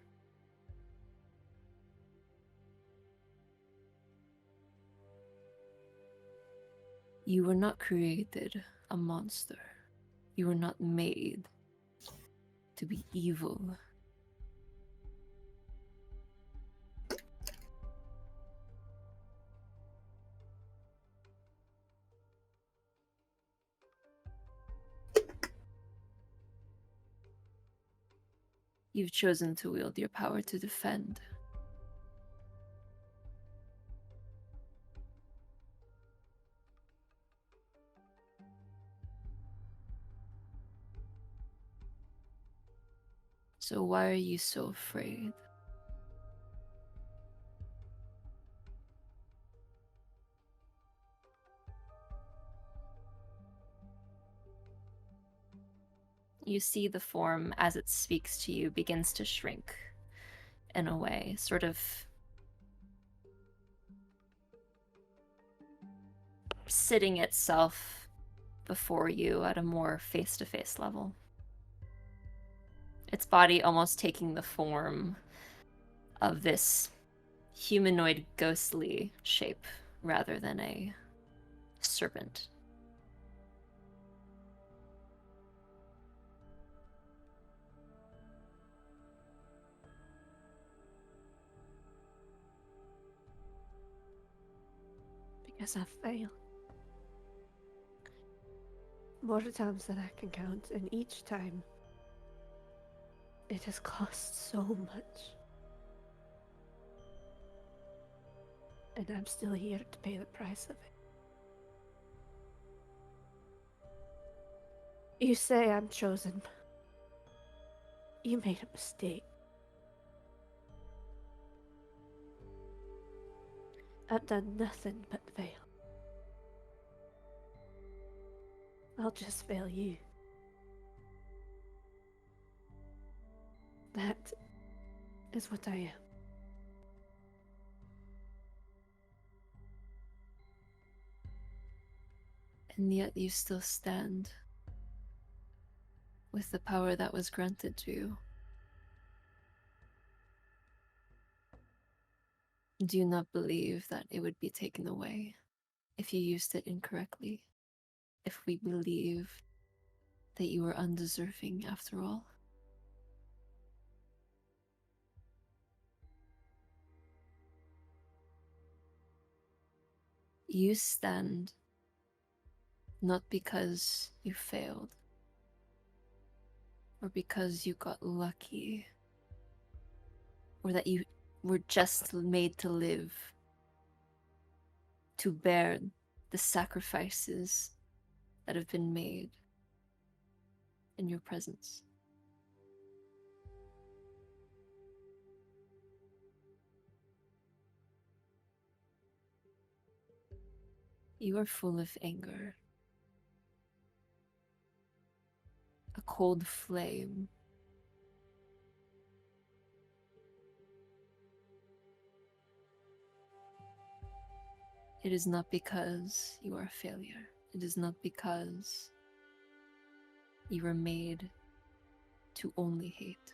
You were not created a monster. You were not made to be evil. You've chosen to wield your power to defend. So why are you so afraid? You see the form as it speaks to you begins to shrink in a way, sort of sitting itself before you at a more face-to-face level. Its body almost taking the form of this humanoid ghostly shape rather than a serpent. Because I failed. more times than I can count, and each time it has cost so much. And I'm still here to pay the price of it. You say I'm chosen. You made a mistake. I've done nothing but fail. I'll just fail you. That is what I am. And yet you still stand with the power that was granted to you. Do you not believe that it would be taken away if you used it incorrectly? If we believe that you were undeserving after all? You stand not because you failed, or because you got lucky, or that you were just made to live, to bear the sacrifices that have been made in your presence. You are full of anger, a cold flame. It is not because you are a failure. It is not because you were made to only hate.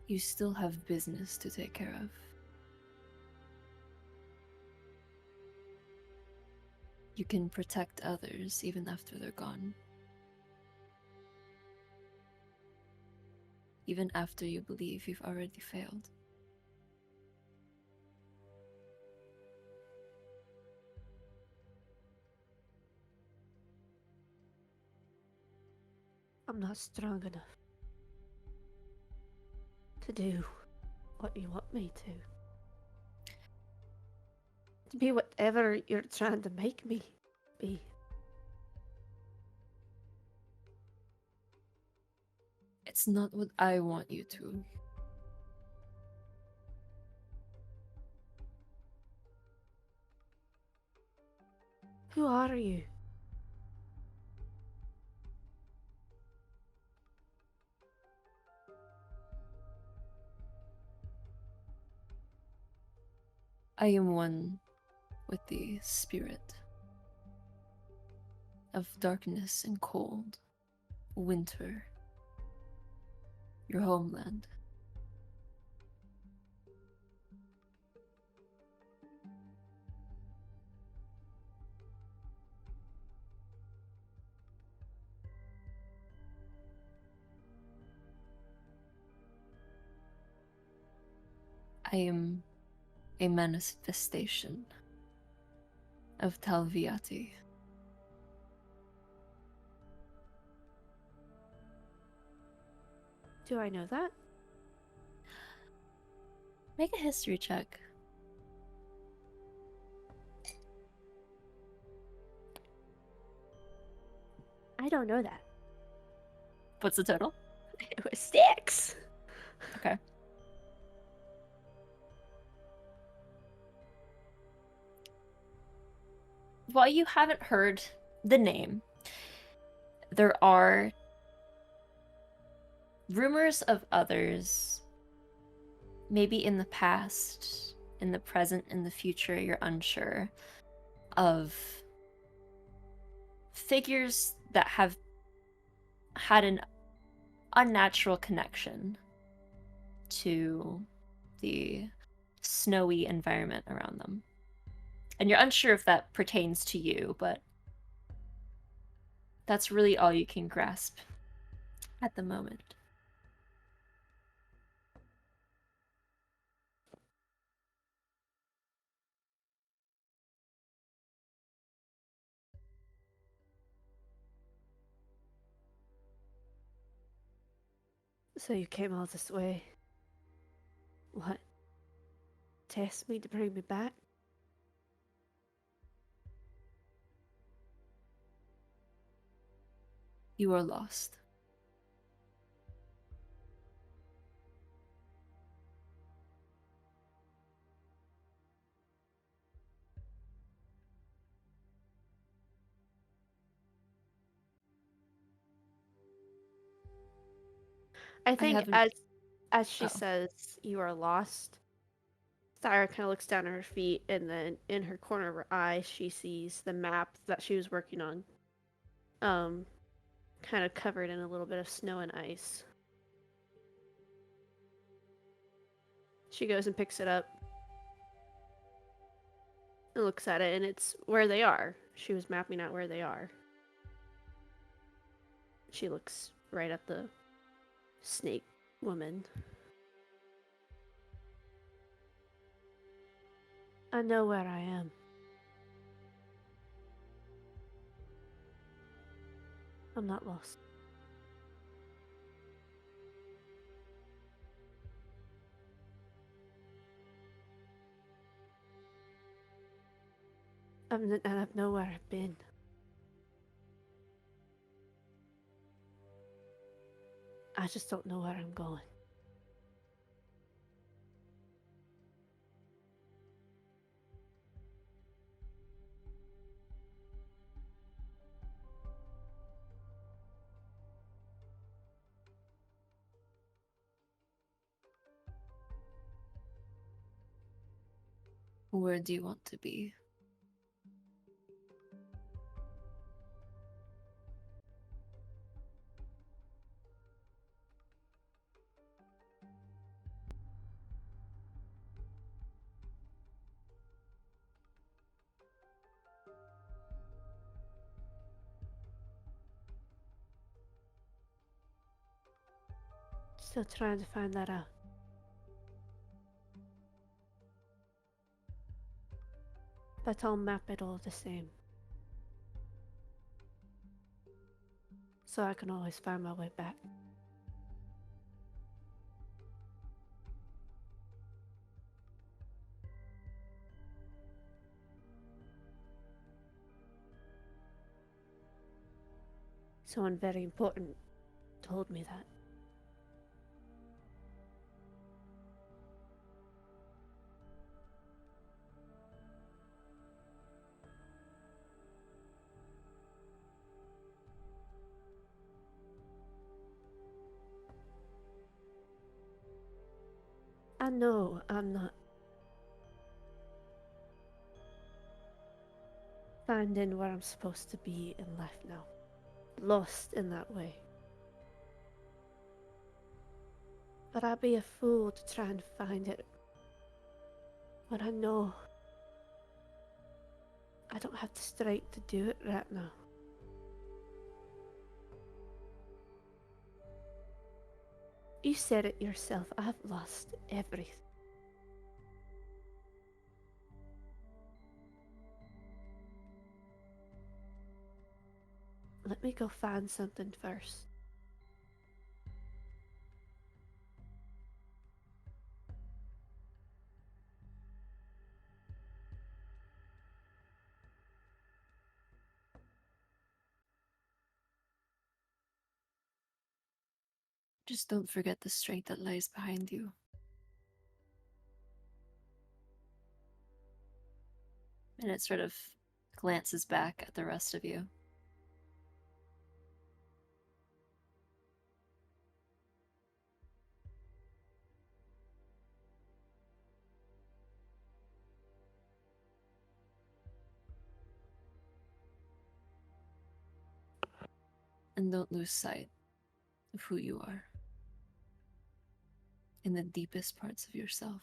You still have business to take care of. You can protect others even after they're gone. Even after you believe you've already failed. I'm not strong enough to do what you want me to. To be whatever you're trying to make me be. It's not what I want you to. Who are you? I am one with the spirit of darkness and cold, winter, your homeland. I am a manifestation of Talviati. Do I know that? Make a history check. I don't know that. What's the total? It was 6. Okay. While you haven't heard the name, there are rumors of others, maybe in the past, in the present, in the future, you're unsure, of figures that have had an unnatural connection to the snowy environment around them. And you're unsure if that pertains to you, but that's really all you can grasp at the moment. So you came all this way. What? Test me to bring me back? You are lost. I think haven't- as she Oh. says you are lost, Thyra kind of looks down at her feet, and then in her corner of her eye, she sees the map that she was working on, kind of covered in a little bit of snow and ice. She goes and picks it up and looks at it, and it's where they are. She was mapping out where they are. She looks right at the snake woman. I know where I am. I'm not lost. And I know where I've been. I just don't know where I'm going. Where do you want to be? Still trying to find that out. But I'll map it all the same. So I can always find my way back. Someone very important told me that. I know I'm not finding where I'm supposed to be in life now. Lost in that way. But I'd be a fool to try and find it when I know I don't have the strength to do it right now. You said it yourself, I've lost everything. Let me go find something first. Just don't forget the strength that lies behind you. And it sort of glances back at the rest of you. And don't lose sight of who you are in the deepest parts of yourself.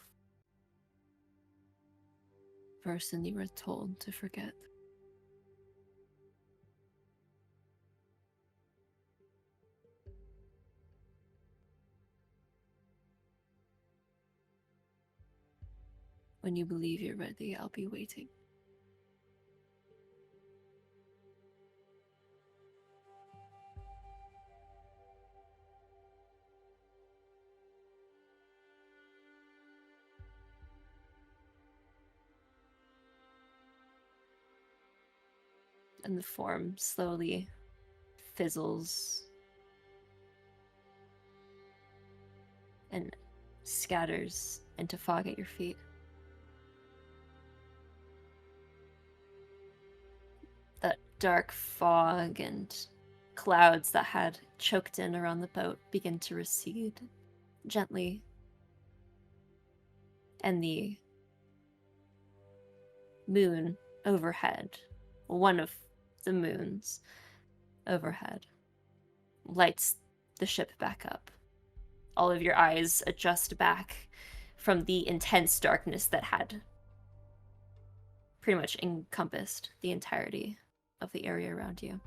Person you were told to forget. When you believe you're ready, I'll be waiting. and the form slowly fizzles and scatters into fog at your feet. That dark fog and clouds that had choked in around the boat begin to recede gently, and the moon overhead, one of the moons overhead, lights the ship back up. All of your eyes adjust back from the intense darkness that had pretty much encompassed the entirety of the area around you.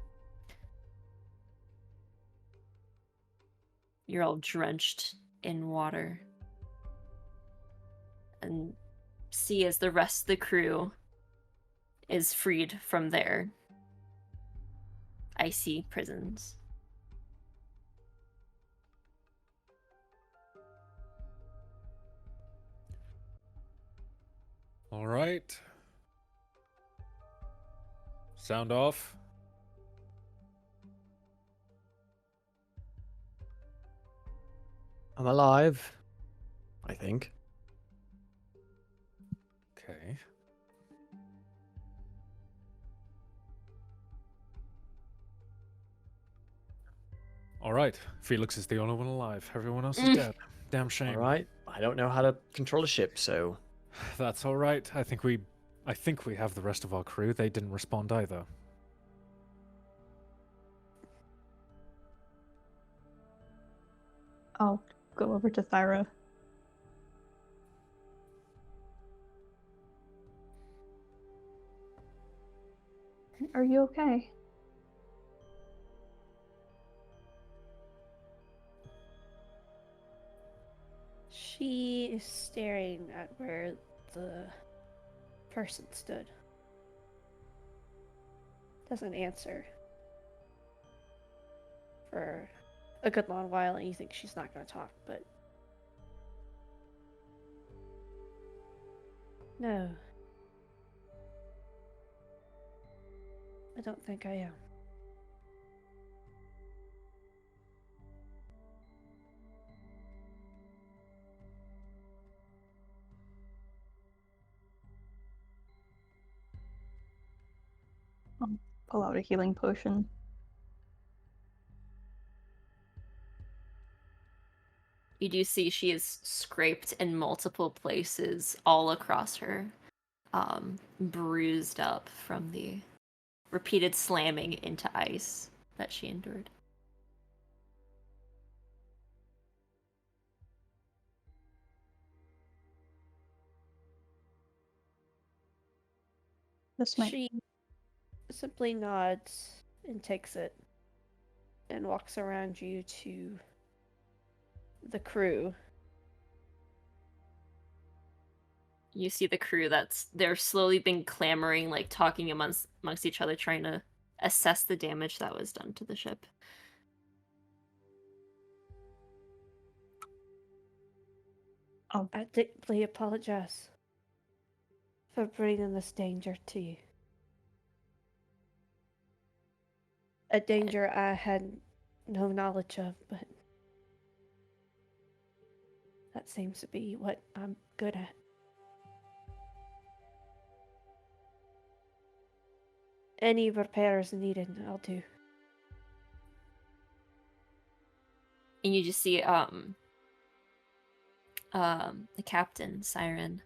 You're all drenched in water and see as the rest of the crew is freed from their icy prisons. All right. Sound off. I'm alive, I think. Okay. All right. Felix is the only one alive. Everyone else is dead. Damn shame. All right. I don't know how to control a ship, so That's all right. I think we have the rest of our crew. They didn't respond either. I'll go over to Thyra. Are you okay? She is staring at where the person stood. Doesn't answer for a good long while, and you think she's not going to talk, but no. I don't think I am. I'll pull out a healing potion. You do see she is scraped in multiple places all across her, bruised up from the repeated slamming into ice that she endured. This might. She simply nods and takes it and walks around you to the crew. You see the crew they're slowly been clamoring, like talking amongst each other, trying to assess the damage that was done to the ship. Oh, I deeply apologize for bringing this danger to you. A danger I had no knowledge of, but that seems to be what I'm good at. Any repairs needed, I'll do. And you just see the captain, Siren,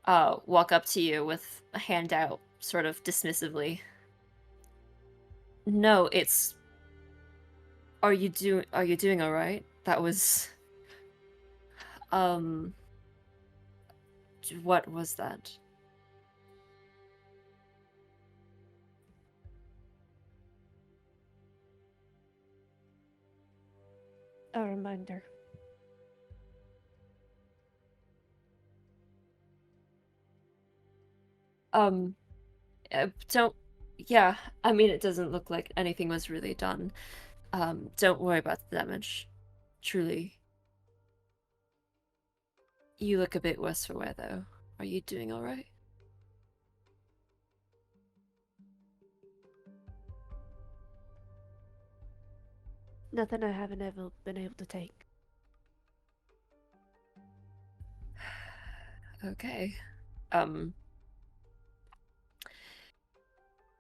walk up to you with a hand out, sort of dismissively. No, it's... Are you doing alright? That was... What was that? A reminder. Don't... Yeah, I mean, it doesn't look like anything was really done. Don't worry about the damage. Truly. You look a bit worse for wear, though. Are you doing alright? Nothing I haven't ever been able to take. Okay.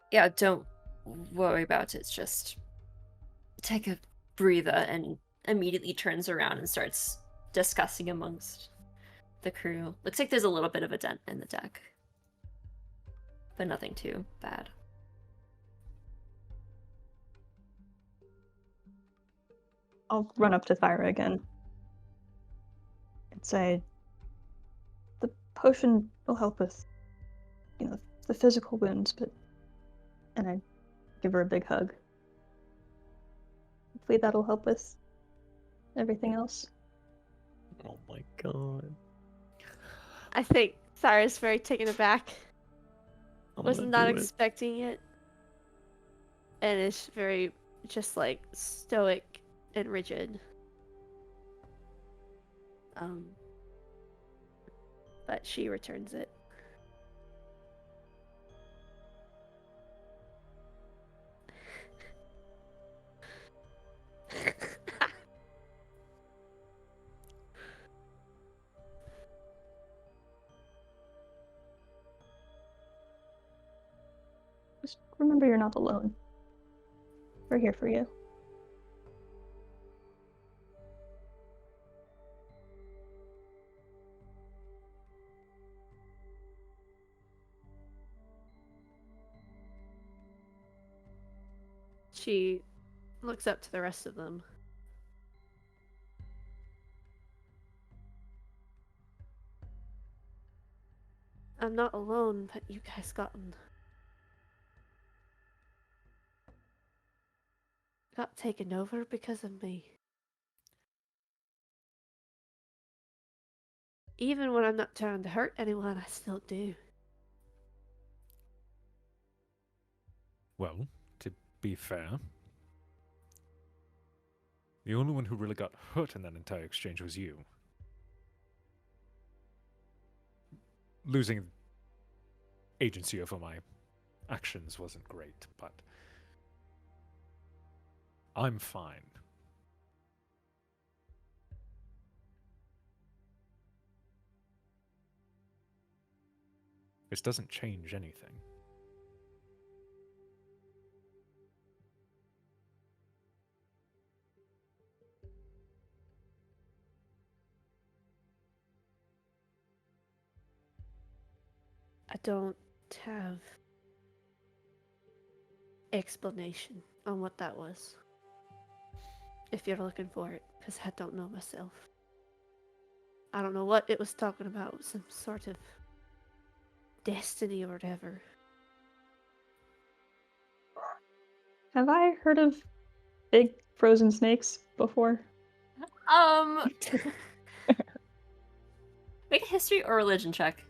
Yeah, don't worry about it. Just take a breather, and immediately turns around and starts discussing amongst the crew. Looks like there's a little bit of a dent in the deck, but nothing too bad. I'll run up to Thyra again and say, the potion will help with, the physical wounds, but... And I give her a big hug. Hopefully that'll help with everything else. Oh my god. I think Thyra's very taken aback. I'm Was gonna not do it. expecting it. And is very just like stoic and rigid. But she returns it. Just remember you're not alone. We're here for you. She looks up to the rest of them. I'm not alone, but you guys got taken over because of me. Even when I'm not trying to hurt anyone, I still do. Well, to be fair, the only one who really got hurt in that entire exchange was you. Losing agency over my actions wasn't great, but I'm fine. This doesn't change anything. I don't have explanation on what that was. If you're looking for it, because I don't know myself. I don't know what it was talking about, some sort of destiny or whatever. Have I heard of big frozen snakes before? Make a history or religion check.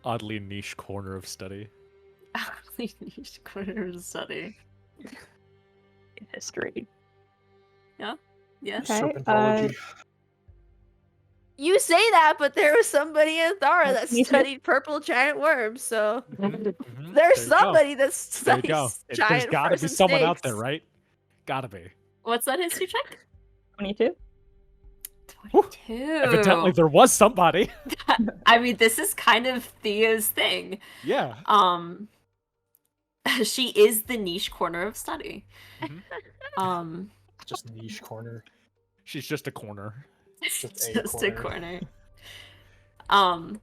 Oddly niche corner of study. Niche corner of study. In history. Yeah. Yes. Okay, Serpentology. You say that, but there was somebody in Thara that Me too. studied purple giant worms, so There there's you go. somebody that There you go. studies giant There's gotta be frozen someone out there, snakes. right? Gotta be. What's that history check? 22? 22. Evidently there was somebody. I mean, this is kind of Thea's thing. Yeah. She is the niche corner of study. Just niche corner. She's just a corner. Just a Just a corner. corner.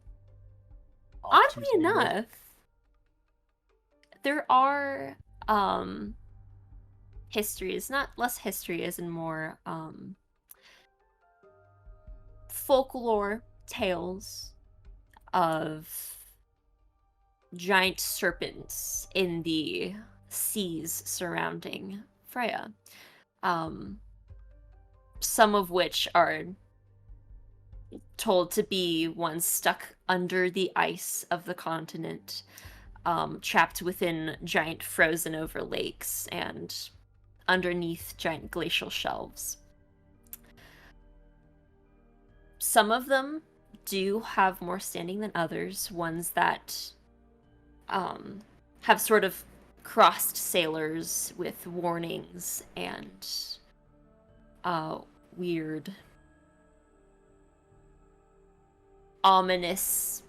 Oddly Obtusely enough, there are histories, not less history as in more folklore tales of giant serpents in the seas surrounding Freya. Some of which are told to be ones stuck under the ice of the continent, trapped within giant frozen over lakes and underneath giant glacial shelves. Some of them do have more standing than others, ones that have sort of crossed sailors with warnings and weird, ominous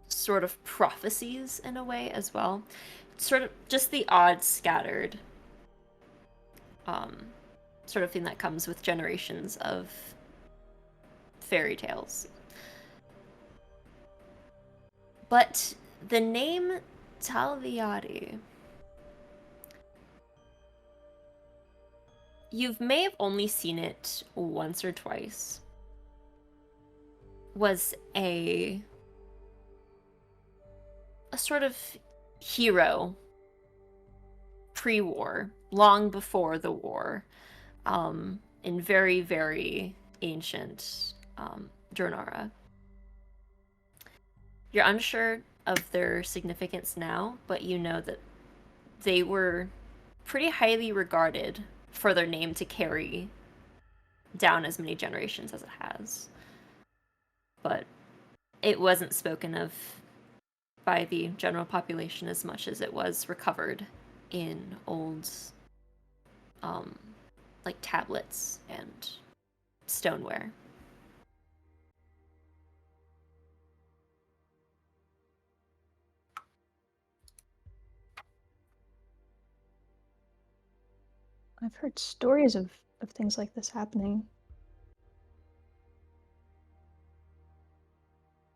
sort of prophecies in a way as well. Sort of just the odd scattered sort of thing that comes with generations of fairy tales. But the name Talviari, you may have only seen it once or twice, was a sort of hero pre-war, long before the war, in very, very ancient Dronara. You're unsure of their significance now, but you know that they were pretty highly regarded for their name to carry down as many generations as it has. But it wasn't spoken of by the general population as much as it was recovered in old like tablets and stoneware. I've heard stories of things like this happening.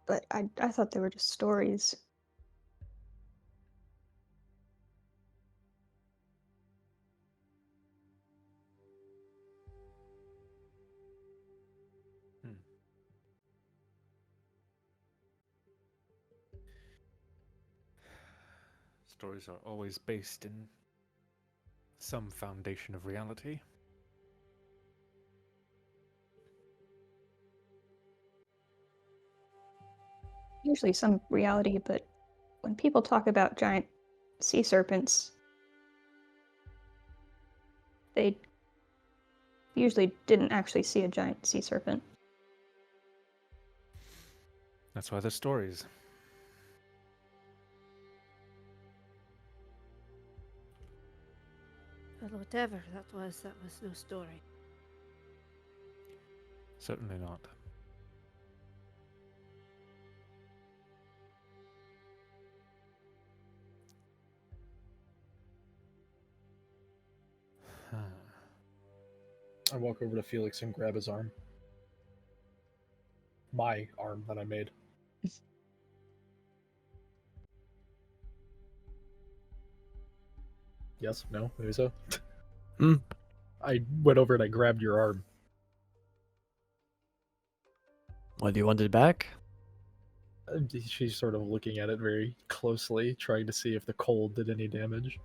But I thought they were just stories. Stories are always based in some foundation of reality. Usually some reality, but when people talk about giant sea serpents, they usually didn't actually see a giant sea serpent. That's why they're stories. Well, whatever that was no story. Certainly not. I walk over to Felix and grab his arm. My arm that I made. Yes? No? Maybe so? I went over and I grabbed your arm. What, do you want it back? She's sort of looking at it very closely, trying to see if the cold did any damage.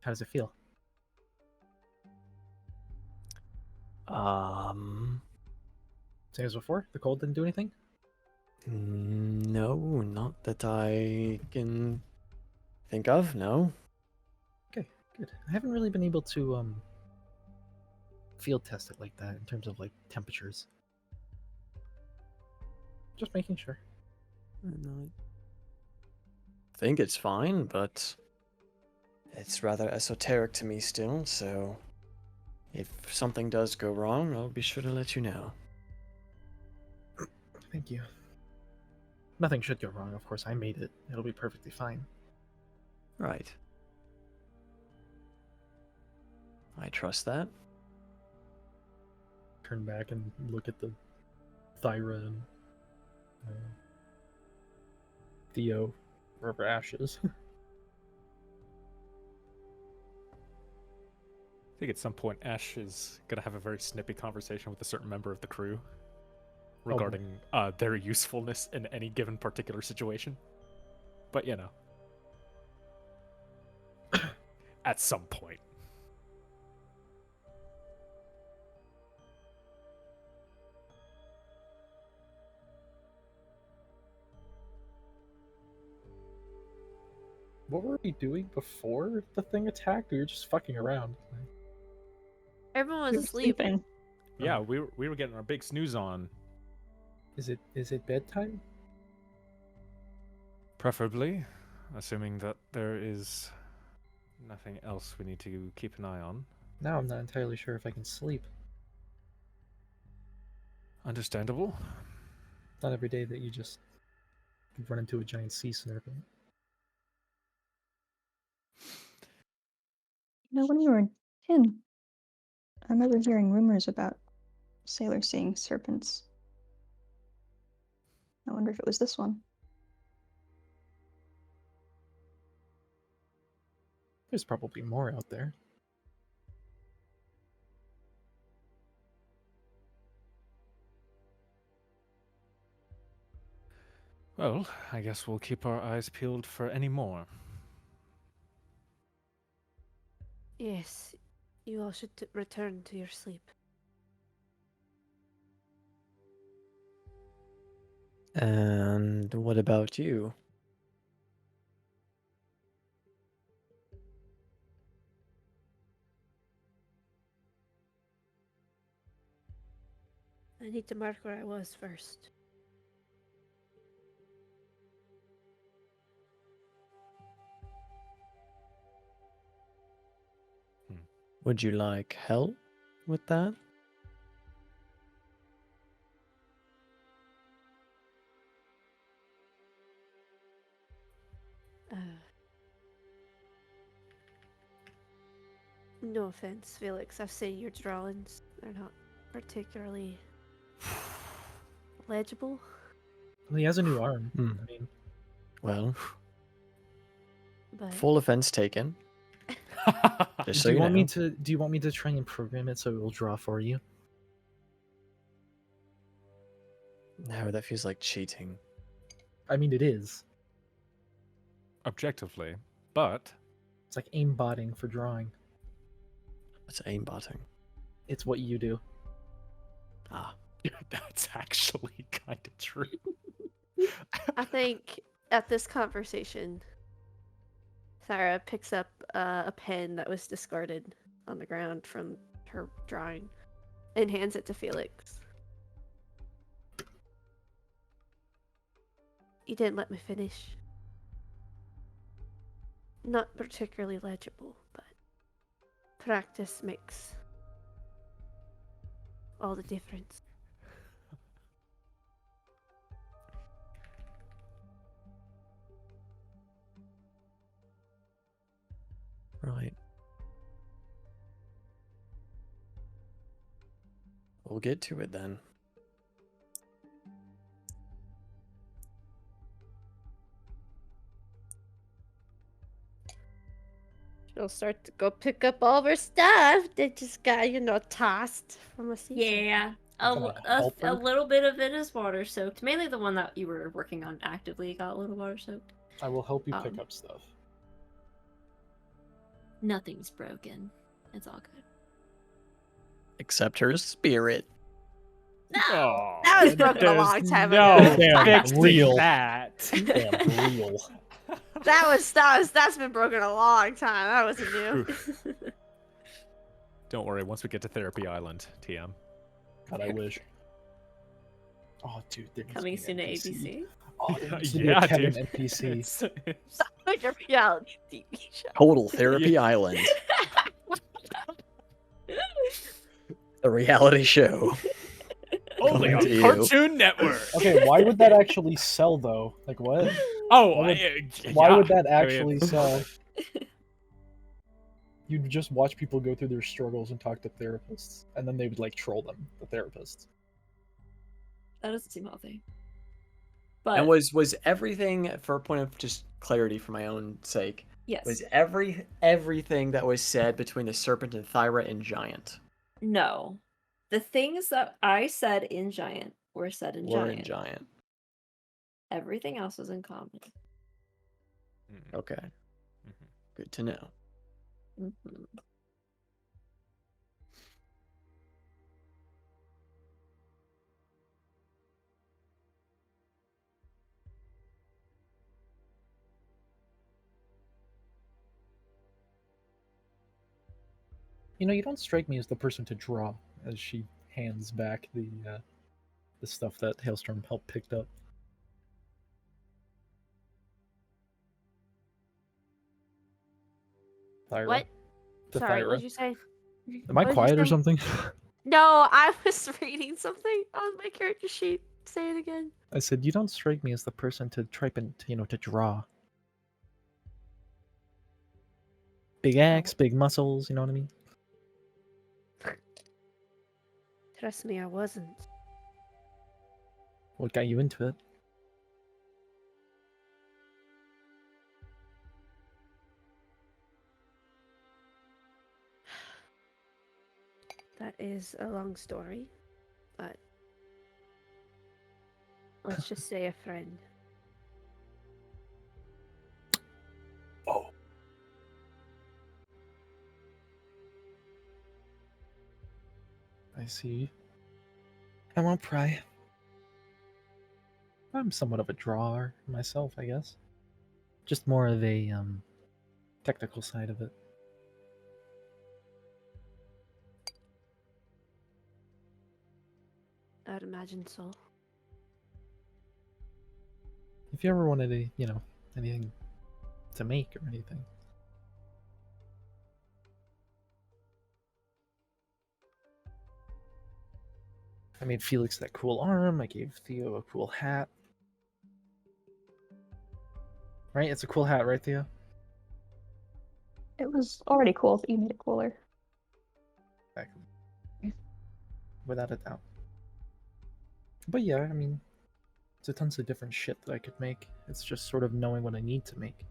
How does it feel? Same as before? The cold didn't do anything? No, not that I can think of, no. Okay, good. I haven't really been able to field test it like that in terms of like temperatures. Just making sure. I think it's fine, but it's rather esoteric to me still, so if something does go wrong, I'll be sure to let you know. Thank you. Nothing should go wrong, of course. I made it. It'll be perfectly fine. Right. I trust that. Turn back and look at the Thyra and Theo, wherever Ashe is. I think at some point Ashe is going to have a very snippy conversation with a certain member of the crew regarding their usefulness in any given particular situation. But, you know. At some point. What were we doing before the thing attacked? We were just fucking around. Everyone was We were asleep. sleeping. Yeah, we were getting our big snooze on. Is it bedtime? Preferably, assuming that there is nothing else we need to keep an eye on. Now I'm not entirely sure if I can sleep. Understandable. Not every day that you just run into a giant sea serpent. You know, when we were in Tin, I remember hearing rumors about sailors seeing serpents. I wonder if it was this one. There's probably more out there. Well, I guess we'll keep our eyes peeled for any more. Yes, you all should return to your sleep. And what about you? I need to mark where I was first. Would you like help with that? No offense, Felix. I've seen your drawings. They're not particularly legible. Well, he has a new arm. Hmm. I mean, Well, But full offense taken. Just so do you want know. me to? Do you want me to try and program it so it will draw for you? No, that feels like cheating. I mean, it is. Objectively, but It's like aimbotting for drawing. It's aimbotting. It's what you do. Ah. that's actually kind of true. I think at this conversation, Thyra picks up a pen that was discarded on the ground from her drawing and hands it to Felix. You didn't let me finish. Not particularly legible, but practice makes all the difference. Right. We'll get to it then. She'll start to go pick up all of her stuff that just got, tossed from a season. Yeah. Can I help A her? little bit of it is water soaked. Mainly the one that you were working on actively got a little water soaked. I will help you pick Um, up stuff. Nothing's broken. It's all good. Except her spirit. Oh, That was broken a long there's time no ago. Damn, fixing real. that. Damn, real. That's been broken a long time. That wasn't new. Don't worry, once we get to Therapy Island, TM. God, I wish. Oh, dude, there needs Coming to be soon an to NPC. ABC. Oh, there needs to be Yeah, a Kevin dude. NPC. It's- Like a reality TV show. Total Therapy Yeah. Island. The reality show. Only Coming on to you. Cartoon Network. Okay, why would that actually sell though? Like what? Oh, Why would- yeah, Why would that I mean, actually sell? You'd just watch people go through their struggles and talk to therapists, and then they would like troll them, the therapists. That doesn't seem healthy. But And was everything, for a point of just clarity for my own sake, yes. was everything that was said between the serpent and Thyra and Giant No. The things that I said in Giant were said in were Giant. in Giant? Everything else was in common. Okay. Good to know. Mhm. You know, you don't strike me as the person to draw. As she hands back the stuff that Hailstorm helped picked up. Thyra. What? To Sorry, Thyra. what'd you say? Am I What did you quiet or say? something? No, I was reading something on my character sheet. Say it again. I said you don't strike me as the person to try and to draw. Big axe, big muscles. You know what I mean? Trust me, I wasn't. What got you into it? That is a long story, but let's just say a friend. Oh. I see. I won't pry. I'm somewhat of a drawer myself, I guess. Just more of a technical side of it. I'd imagine so. If you ever wanted to, anything to make or anything. I made Felix that cool arm. I gave Theo a cool hat. Right? It's a cool hat, right, Theo? It was already cool, but you made it cooler. Exactly. Without a doubt. But yeah, I mean, there's tons of different shit that I could make. It's just sort of knowing what I need to make.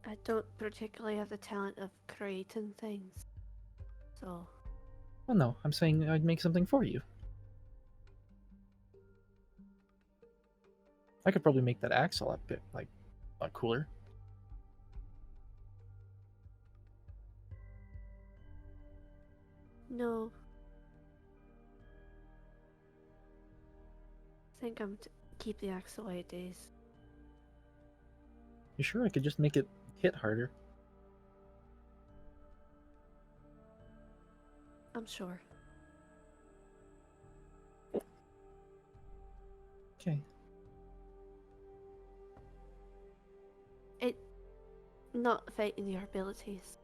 I don't particularly have the talent of creating things, so... Well, no, I'm saying I'd make something for you. I could probably make that axe a lot bit, a lot cooler. No. I think I'm to keep the axe the way it is. You sure I could just make it hit harder? I'm sure. Okay. Not affecting your abilities.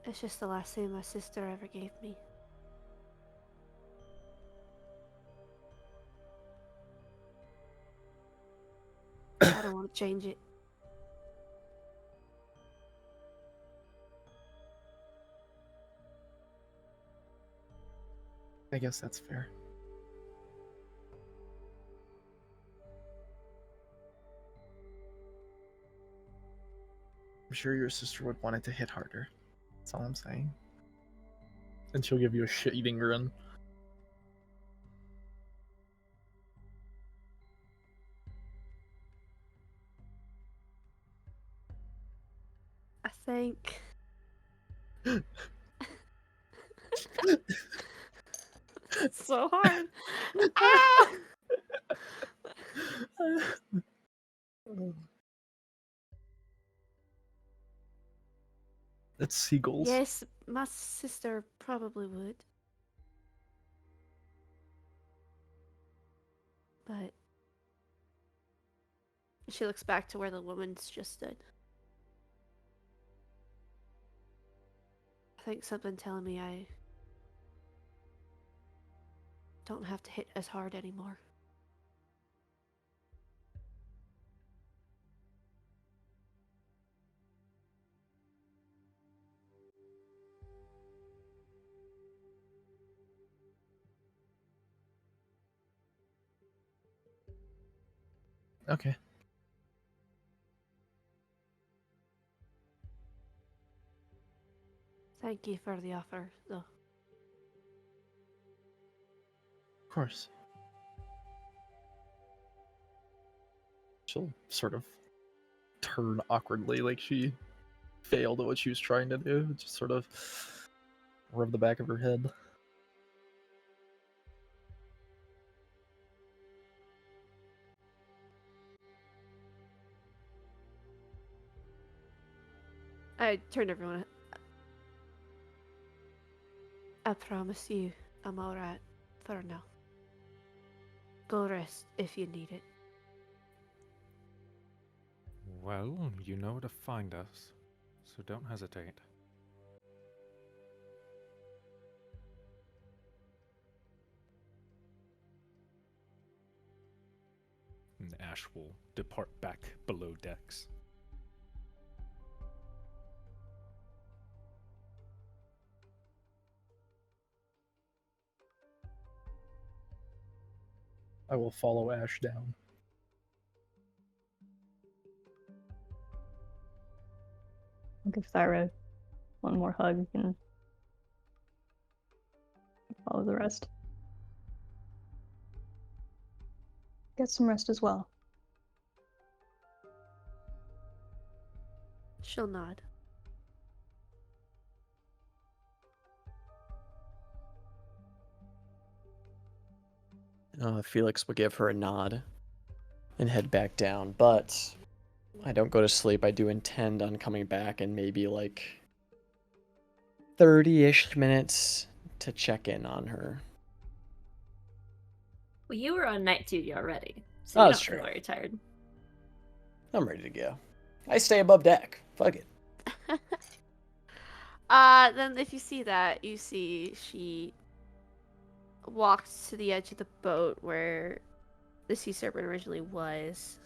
It's just the last thing my sister ever gave me. I don't want to change it. I guess that's fair. I'm sure your sister would want it to hit harder. That's all I'm saying. And she'll give you a shit-eating grin. I think... It's so hard. Ah! That's seagulls. Yes, my sister probably would. But she looks back to where the woman's just stood. I think something telling me I don't have to hit as hard anymore. Okay. Thank you for the offer, though. Of course. She'll sort of turn awkwardly like she failed at what she was trying to do. Just sort of rub the back of her head. I turned to everyone. I promise you, I'm alright for now. Go rest if you need it. Well, you know where to find us, so don't hesitate. And Ashe will depart back below decks. I will follow Ashe down. I'll give Thyra one more hug and follow the rest. Get some rest as well. She'll nod. Felix will give her a nod and head back down, but I don't go to sleep. I do intend on coming back in maybe like 30-ish minutes to check in on her. Well, you were on night duty already, Oh, so you don't that's feel true. very tired. I'm ready to go. I stay above deck. Fuck it. Then if you see that, you see she walked to the edge of the boat where the sea serpent originally was,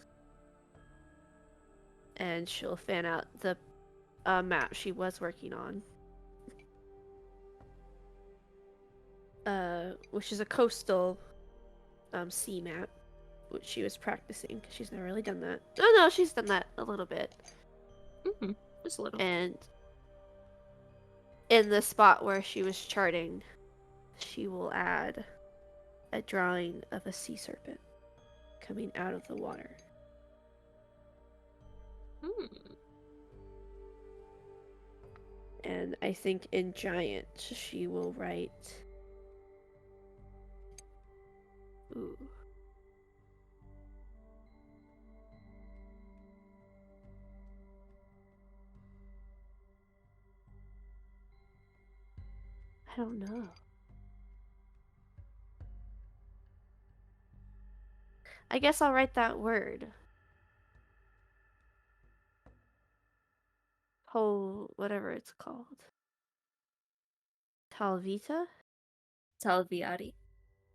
and she'll fan out the map she was working on, which is a coastal sea map, which she was practicing because she's never really done that. Oh no, she's done that a little bit. Mm-hmm. Just a little. And in the spot where she was charting, she will add a drawing of a sea serpent coming out of the water. Hmm. And I think in giant, she will write. Ooh. I don't know. I guess I'll write that word. Whole, whatever it's called. Talvita? Talviati.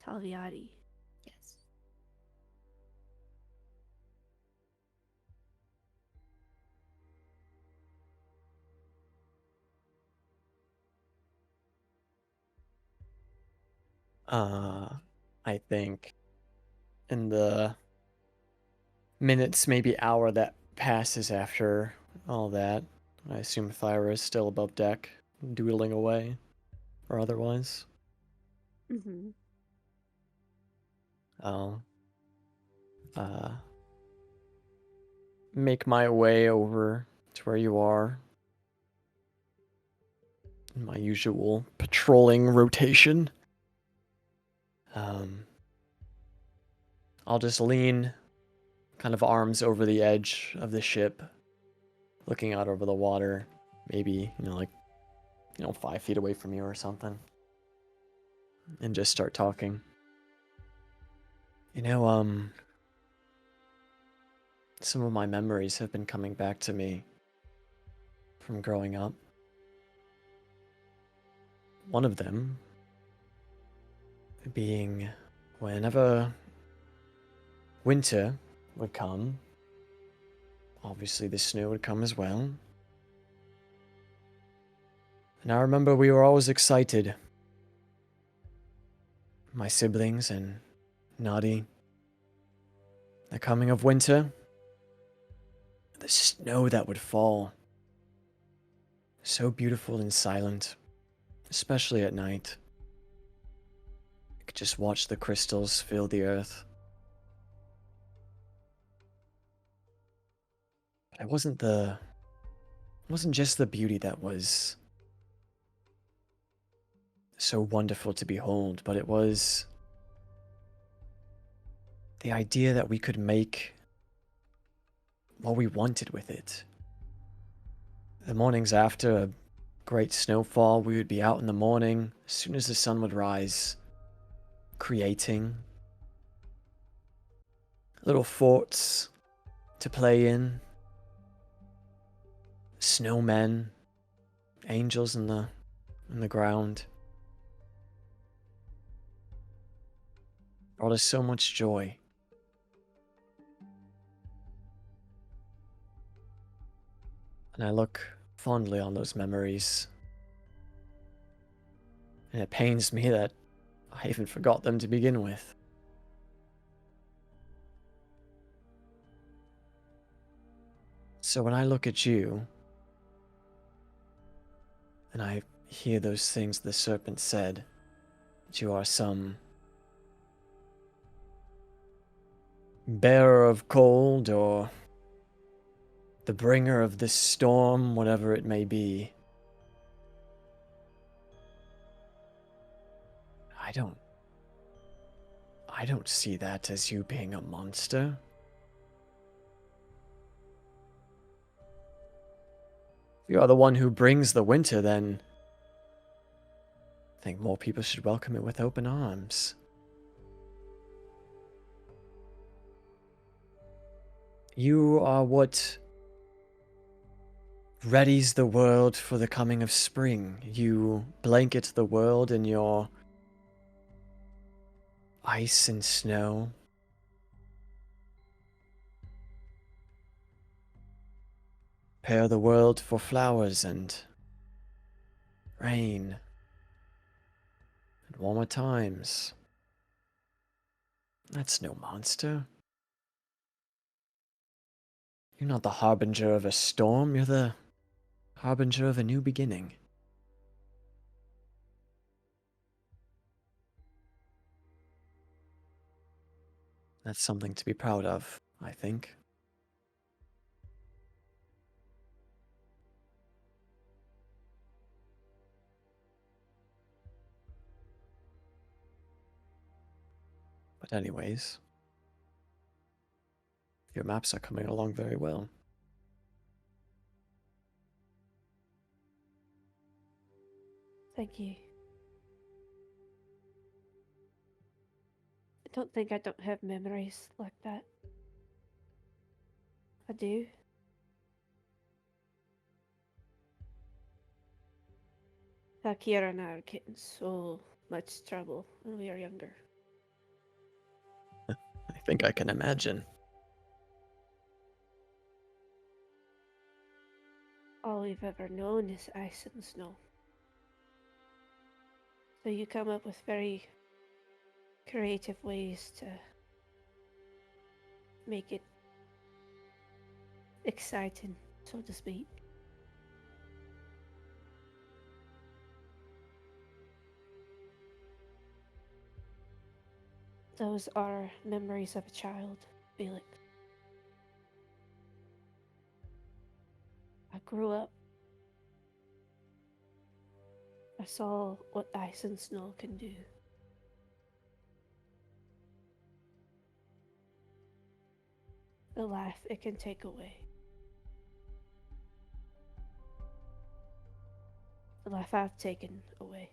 Talviati. Yes. I think in the minutes, maybe hour that passes after all that, I assume Thyra is still above deck, doodling away, or otherwise. Mm-hmm. I'll make my way over to where you are in my usual patrolling rotation. I'll just lean, kind of arms over the edge of the ship, looking out over the water, maybe, 5 feet away from you or something, and just start talking. Some of my memories have been coming back to me from growing up. One of them being whenever winter would come, obviously the snow would come as well. And I remember we were always excited, my siblings and Nadi, the coming of winter, the snow that would fall. So beautiful and silent, especially at night. I could just watch the crystals fill the earth. But it wasn't just the beauty that was so wonderful to behold, but it was the idea that we could make what we wanted with it. The mornings after a great snowfall, we would be out in the morning, as soon as the sun would rise, creating, little forts to play in, snowmen, angels in the ground. Brought us so much joy. And I look fondly on those memories. And it pains me that I even forgot them to begin with. So when I look at you, and I hear those things the serpent said, that you are some bearer of cold, or the bringer of this storm, whatever it may be, I don't see that as you being a monster. If you are the one who brings the winter, then I think more people should welcome it with open arms. You are what readies the world for the coming of spring. You blanket the world in your ice and snow. Prepare the world for flowers and rain and warmer times. That's no monster. You're not the harbinger of a storm, you're the harbinger of a new beginning. That's something to be proud of, I think. But anyways, your maps are coming along very well. Thank you. I don't think I don't have memories like that. I do. Kira and I are getting so much trouble when we were younger. I think I can imagine. All we've ever known is ice and snow. So you come up with very creative ways to make it exciting, so to speak. Those are memories of a child, Felix. I grew up. I saw what ice and snow can do. The life it can take away. The life I've taken away.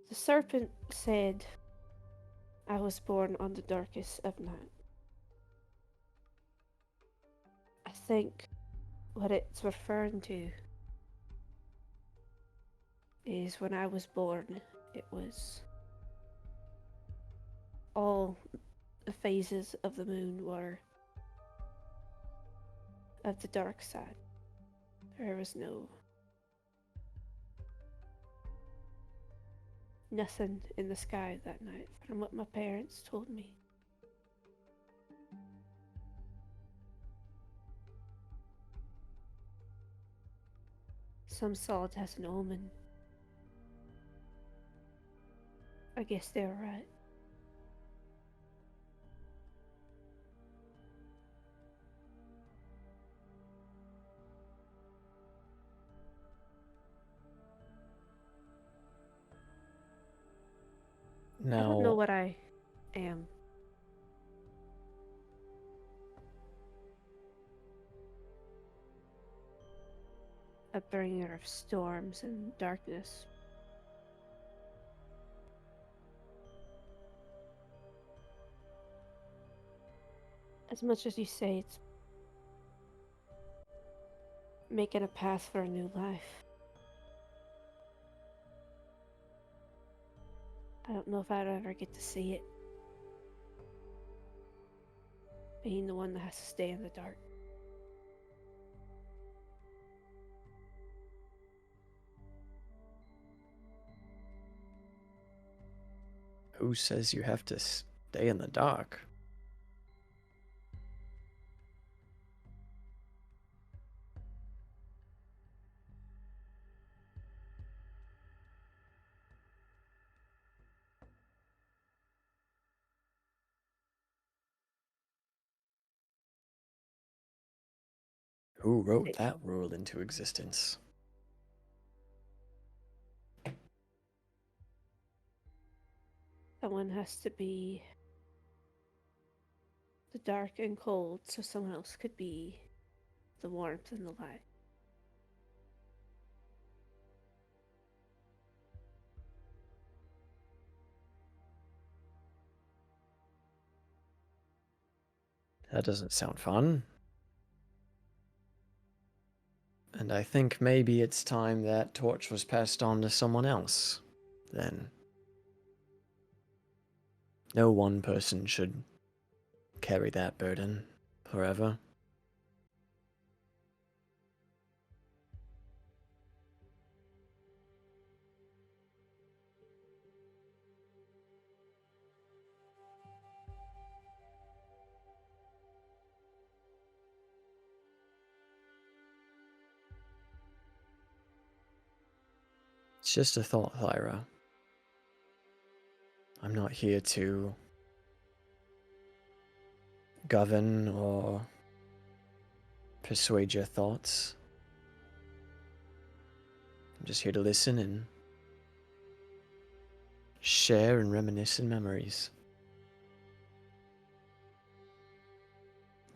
The serpent said I was born on the darkest of night. I think what it's referring to is when I was born, it was all the phases of the moon were of the dark side. There was nothing in the sky that night, from what my parents told me. Some saw it as an omen. I guess they were right. Now, I don't know what I am. a bringer of storms and darkness. As much as you say it's making a path for a new life, I don't know if I'd ever get to see it. Being the one that has to stay in the dark. Who says you have to stay in the dark? Who wrote that rule into existence? Someone has to be the dark and cold, so someone else could be the warmth and the light. That doesn't sound fun. And I think maybe it's time that torch was passed on to someone else, then. No one person should carry that burden forever. It's just a thought, Thyra. I'm not here to govern or persuade your thoughts. I'm just here to listen and share and reminisce in memories.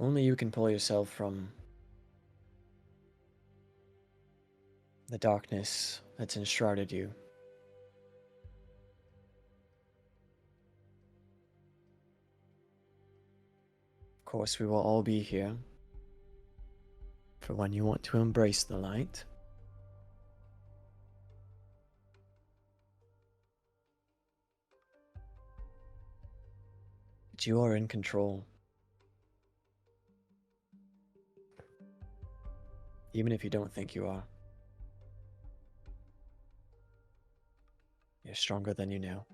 Only you can pull yourself from the darkness that's enshrouded you. Of course, we will all be here for when you want to embrace the light. But you are in control. Even if you don't think you are. You're stronger than you know.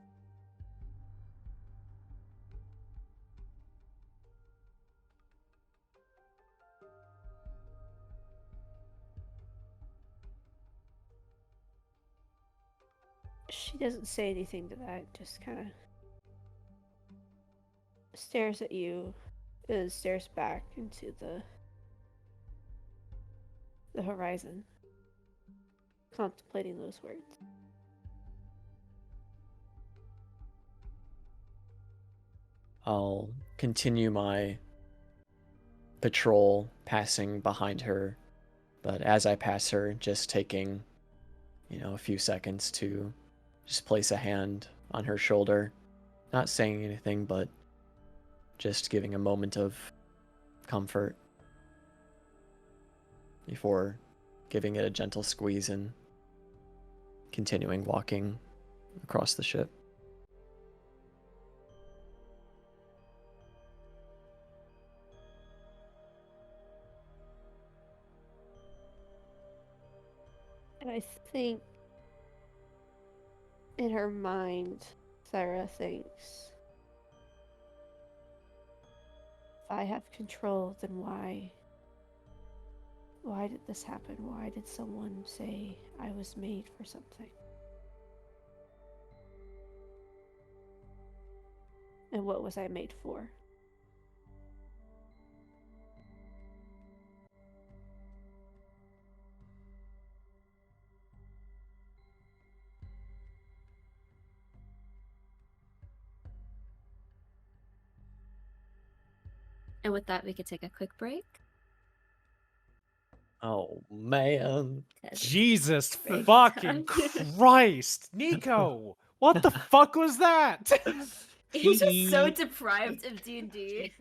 She doesn't say anything to that, just kind of stares at you and stares back into the horizon, contemplating those words. I'll continue my patrol passing behind her, but as I pass her, just taking, a few seconds to just place a hand on her shoulder, not saying anything, but just giving a moment of comfort before giving it a gentle squeeze and continuing walking across the ship. And I think in her mind, Thyra thinks, if I have control, then why did this happen? Why did someone say I was made for something? And what was I made for? And with that, we could take a quick break. Oh man. Jesus Great fucking time. Christ, Nico! What the fuck was that? He's just so deprived of D&D.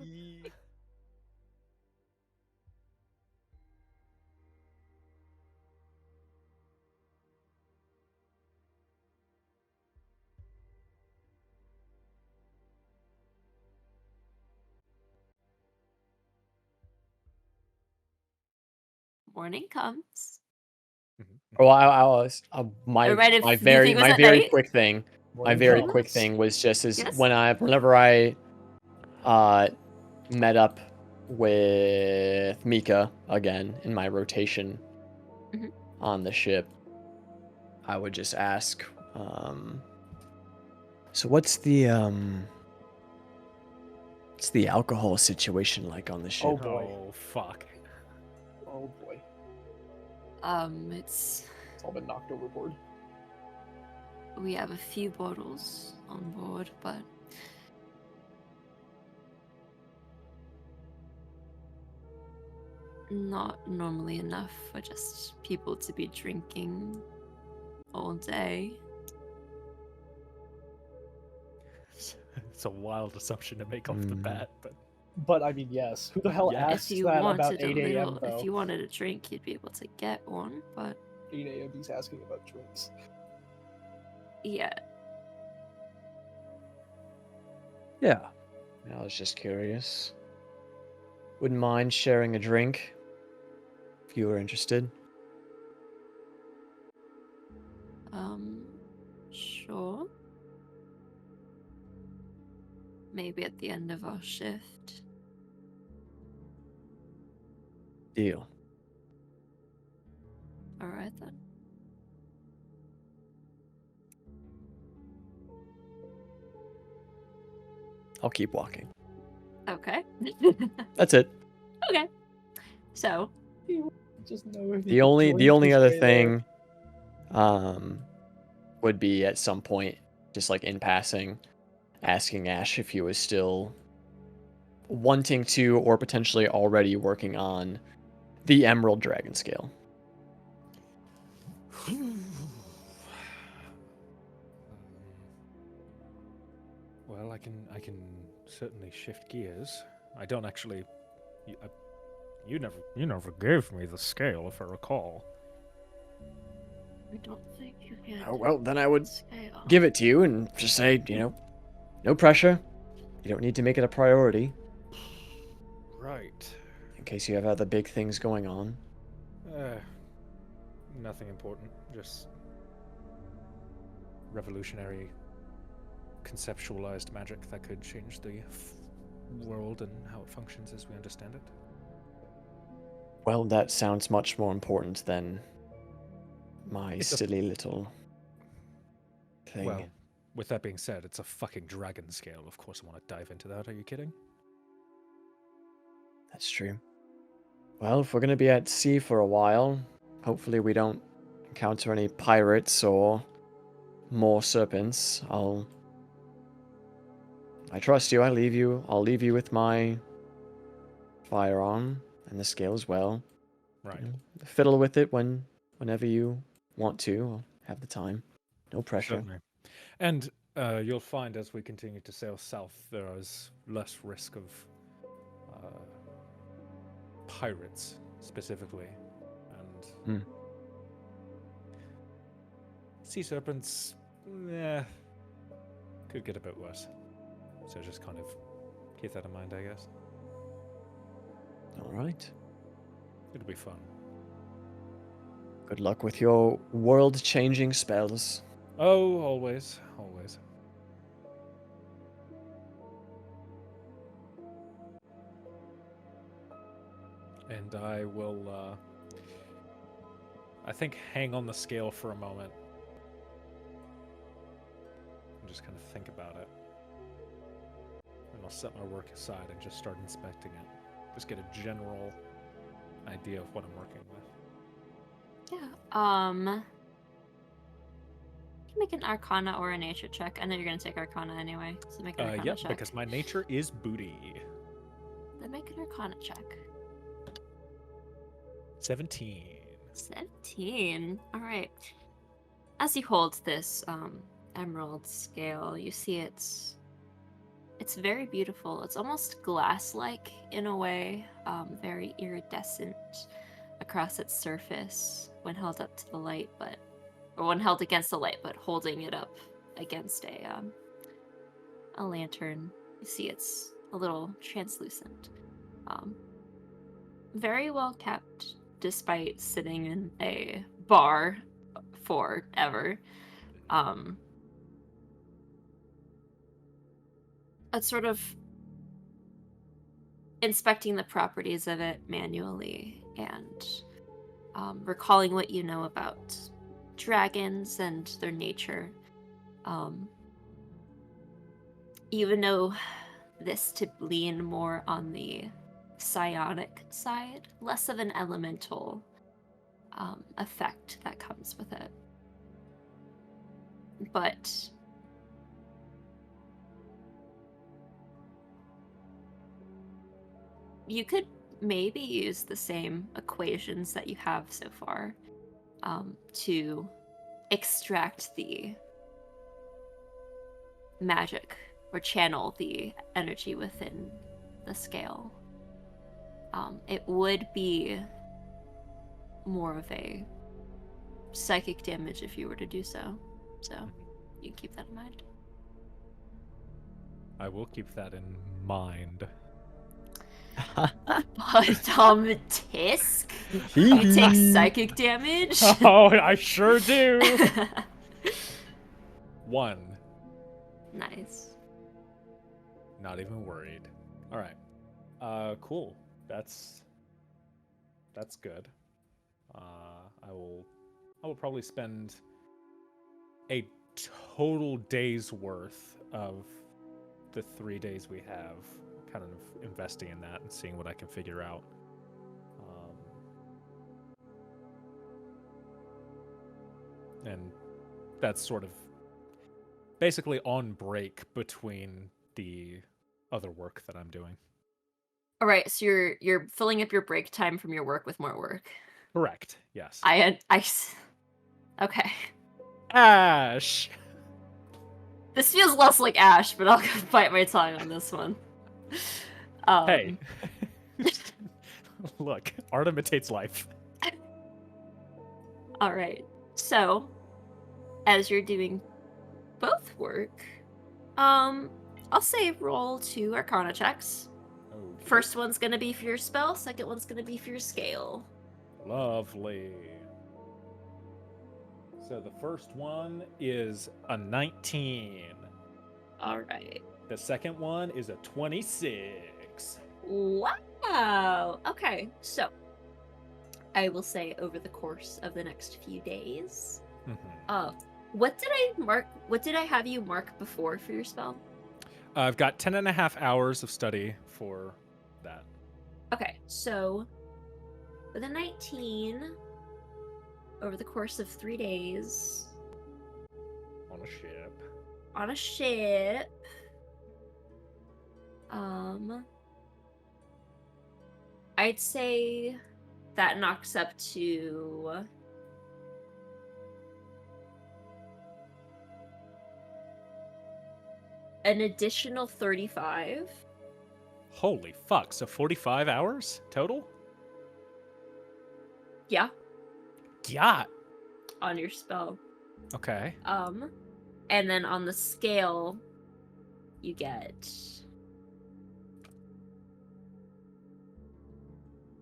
Morning comes. Well, I was my Or right if my you very think it was my at very night? quick thing. My Morning very comes. quick thing was just as Yes? whenever I met up with Mika again in my rotation Mhm. on the ship, I would just ask, so what's the alcohol situation like on the ship? Oh boy. Oh fuck. Oh boy. It's It's all been knocked overboard. we have a few bottles on board, but not normally enough for just people to be drinking all day. It's a wild assumption to make off the Hmm. bat, but But I mean, yes. Who the hell Yeah. If asks you that wanted about a 8 a.m. little, though? if you wanted a drink, you'd be able to get one. But 8 a.m. he's asking about drinks. yeah, Yeah. I was just curious. Wouldn't mind sharing a drink if you were interested. sure. Maybe at the end of our shift. Deal. All right then. I'll keep walking. Okay. That's it. Okay. So, Just know if The you only drink his other way thing would be at some point, just like in passing, asking Ashe if he was still wanting to or potentially already working on the Emerald Dragon Scale. well, I can certainly shift gears. I don't actually. You never gave me the scale, if I recall. I don't think you can. Oh, well, then I would Scale. give it to you and just say, no pressure. You don't need to make it a priority Right. in case you have other big things going on. Nothing important. Just revolutionary, conceptualized magic that could change the world and how it functions as we understand it. Well, that sounds much more important than my It's a- silly little thing. Well, with that being said, it's a fucking dragon scale. Of course I want to dive into that. Are you kidding? That's true. Well, if we're going to be at sea for a while, hopefully we don't encounter any pirates or more serpents. I trust you. I'll leave you with my firearm and the scale as well. Right. Fiddle with it whenever you want to. I'll have the time. No pressure. Certainly. And you'll find as we continue to sail south, there is less risk of pirates specifically, and sea serpents, could get a bit worse. So just kind of keep that in mind, I guess. All right. It'll be fun. Good luck with your world-changing spells. Oh, always. And I will, I think, hang on the scale for a moment. And just kind of think about it. And I'll set my work aside and just start inspecting it. Just get a general idea of what I'm working with. Yeah. You can make an Arcana or a Nature check. I know you're gonna take Arcana anyway, so make an Arcana Yep, check. because my nature is booty. Then make an Arcana check. 17. 17. All right. As you hold this emerald scale, you see it's very beautiful. It's almost glass-like in a way, very iridescent across its surface when held up to the light, or when held against the light, but holding it up against a lantern, you see it's a little translucent. Very well kept, despite sitting in a bar forever. It's sort of inspecting the properties of it manually and recalling what you know about dragons and their nature. You would know this to lean more on the psionic side, less of an elemental effect that comes with it. But you could maybe use the same equations that you have so far to extract the magic or channel the energy within the scale. It would be more of a psychic damage if you were to do so. So you can keep that in mind. I will keep that in mind. But Tisk, you take psychic damage. Oh, I sure do. 1. Nice. Not even worried. All right. Cool. That's good. I will probably spend a total day's worth of the 3 days we have kind of investing in that and seeing what I can figure out. And that's sort of basically on break between the other work that I'm doing. All right, so you're filling up your break time from your work with more work. Correct. Yes. Okay. Ashe. This feels less like Ashe, but I'll go bite my tongue on this one. Hey. Look, art imitates life. All right. So, as you're doing both work, I'll say roll 2 Arcana checks. Okay. First one's gonna be for your spell. Second one's gonna be for your scale. Lovely. So the first one is a 19. All right. The second one is a 26. Wow. Okay. So, I will say over the course of the next few days. What did I mark? What did I have you mark before for your spell? I've got 10.5 hours of study for that. Okay, so with a 19 over the course of 3 days On a ship. on a ship, I'd say that knocks up to an additional 35. Holy fuck, so 45 hours total? Yeah, Yeah. on your spell. Okay. And then on the scale, you get.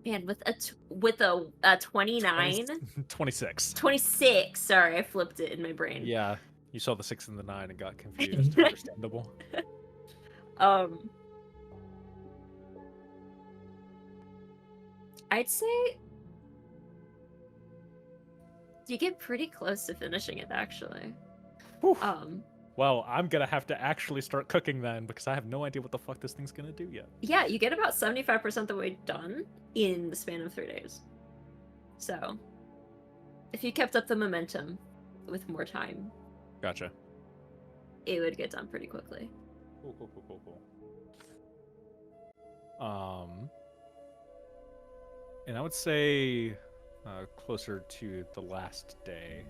Man, with a 29. 26. 26. Sorry, I flipped it in my brain. Yeah, you saw the 6 and the 9 and got confused. Understandable. I'd say you get pretty close to finishing it, actually. Whew. Well, I'm gonna have to actually start cooking then, because I have no idea what the fuck this thing's gonna do yet. Yeah, you get about 75% the way done in the span of 3 days. So, if you kept up the momentum with more time, Gotcha. it would get done pretty quickly. Cool. And I would say closer to the last day,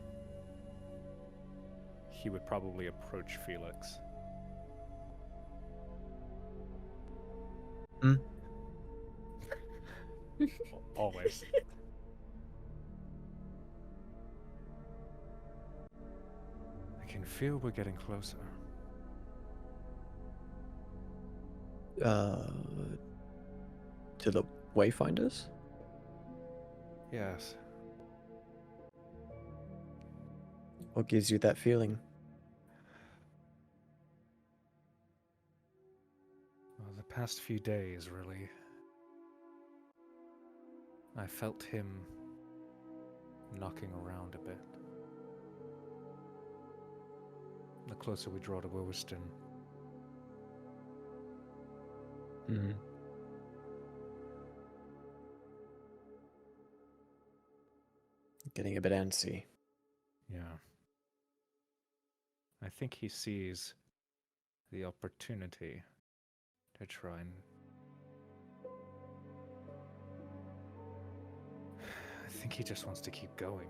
he would probably approach Felix. Always. I can feel we're getting closer. To the Wayfinders? Yes. What gives you that feeling? Well, the past few days, really. I felt him knocking around a bit. The closer we draw to Williston. Mm-hmm. Getting a bit antsy. Yeah. I think he sees the opportunity to try and... I think he just wants to keep going.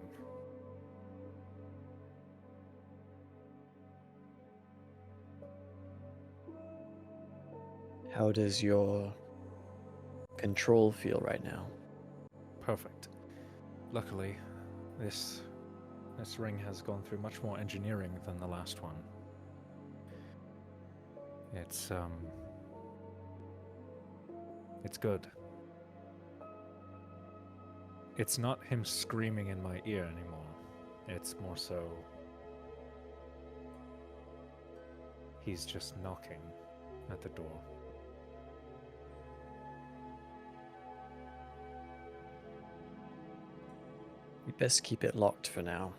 How does your control feel right now? Perfect. Luckily, this ring has gone through much more engineering than the last one. It's good. It's not him screaming in my ear anymore. It's more so he's just knocking at the door. We best keep it locked for now.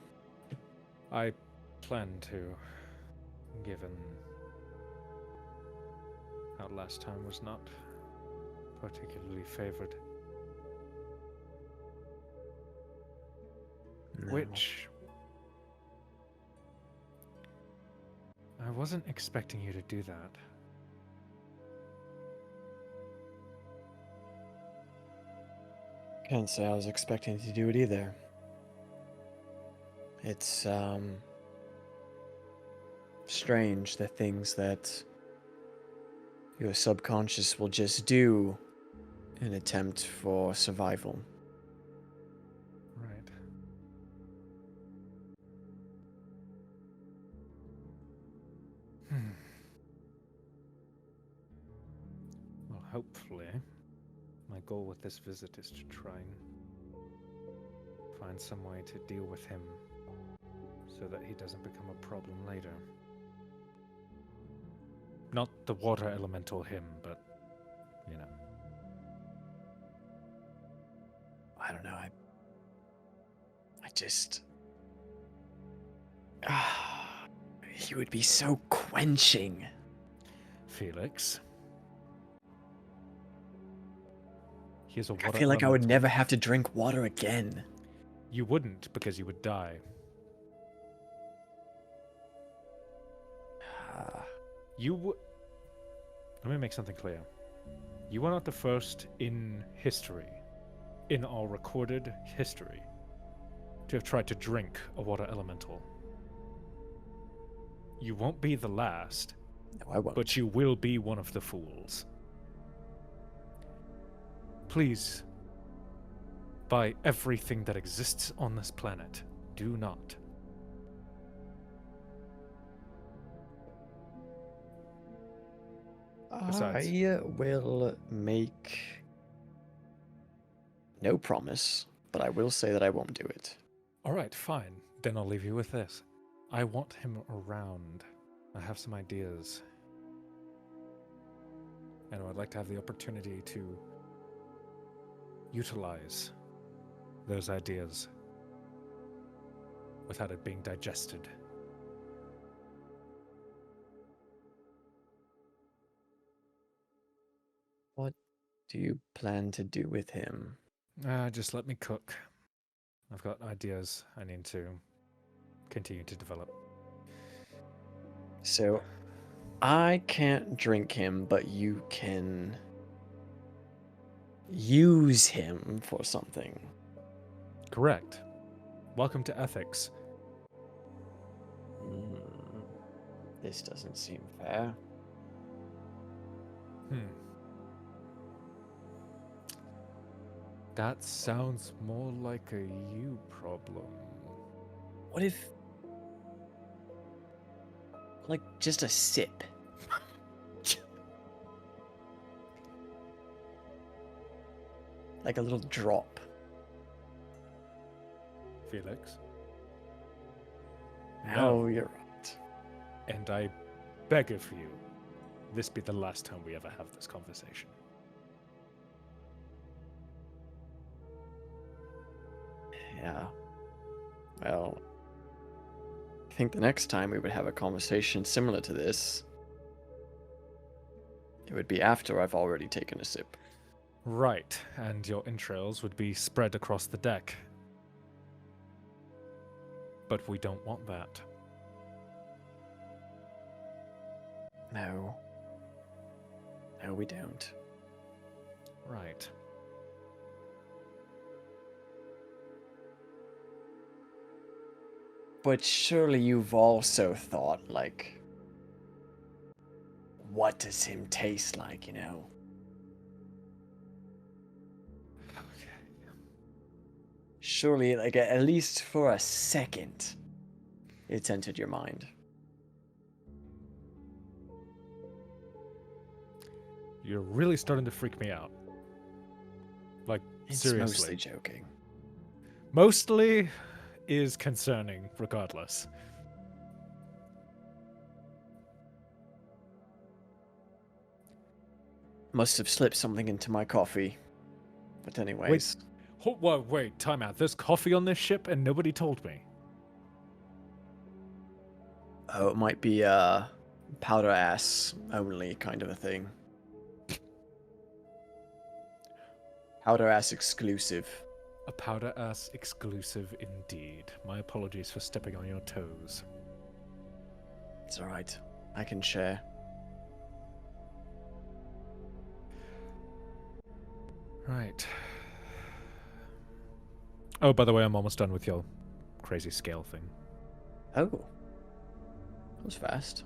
I plan to, given how last time was not particularly favored. No. Which I wasn't expecting you to do that. Can't say I was expecting to do it either. It's strange, the things that your subconscious will just do in an attempt for survival. Right. Well, hopefully, my goal with this visit is to try and find some way to deal with him so that he doesn't become a problem later. Not the water elemental him, but, you know. I don't know, I just... he would be so quenching. Felix. He is a water I feel like I would elemental. never have to drink water again. You wouldn't, because you would die. You would... Let me make something clear. You are not the first in history, in our recorded history, to have tried to drink a water elemental. You won't be the last, No, I won't. but you will be one of the fools. Please, by everything that exists on this planet, do not. Besides- I will make no promise, but I will say that I won't do it. All right, fine. Then I'll leave you with this. I want him around. I have some ideas. And I'd like to have the opportunity to utilize those ideas without it being digested. What do you plan to do with him? Just let me cook. I've got ideas I need to continue to develop. So, I can't drink him, but you can use him for something. Correct. Welcome to ethics. This doesn't seem fair. That sounds more like a you problem. What if... like, just a sip? Like a little drop. Felix? No, you're right. And I beg of you, this be the last time we ever have this conversation. Yeah. Well, I think the next time we would have a conversation similar to this, it would be after I've already taken a sip. Right, and your entrails would be spread across the deck. But we don't want that. No. No, we don't. Right. But surely you've also thought, like, what does him taste like, you know? Surely, like, at least for a second, it's entered your mind. You're really starting to freak me out. Like, It's seriously. mostly joking. Mostly is concerning, regardless. Must have slipped something into my coffee. But anyways. Wait, time out. There's coffee on this ship and nobody told me. Oh, it might be powder ass only kind of a thing. Powder ass exclusive. A powder ass exclusive indeed. My apologies for stepping on your toes. It's alright. I can share. Right. Oh, by the way, I'm almost done with your crazy scale thing. Oh. That was fast.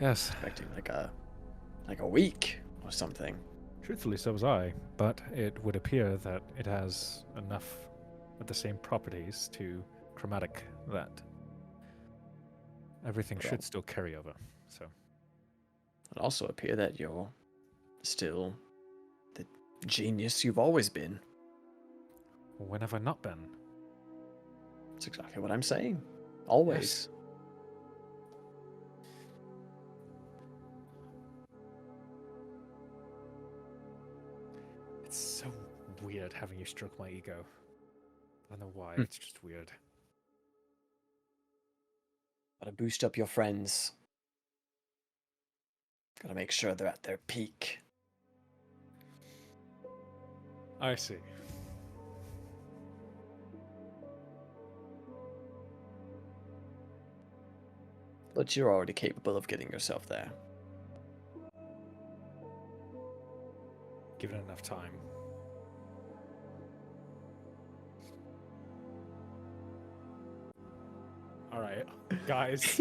Yes. Expecting like a week or something. Truthfully, so was I, but it would appear that it has enough of the same properties to chromatic that everything Well. should still carry over. So It also appear that you're still the genius you've always been. when have I not been? That's exactly what I'm saying. Always. It's so weird having you stroke my ego. I don't know why, Hmm. it's just weird. Gotta boost up your friends. Gotta make sure they're at their peak. I see. But you're already capable of getting yourself there. Given enough time. Alright, guys.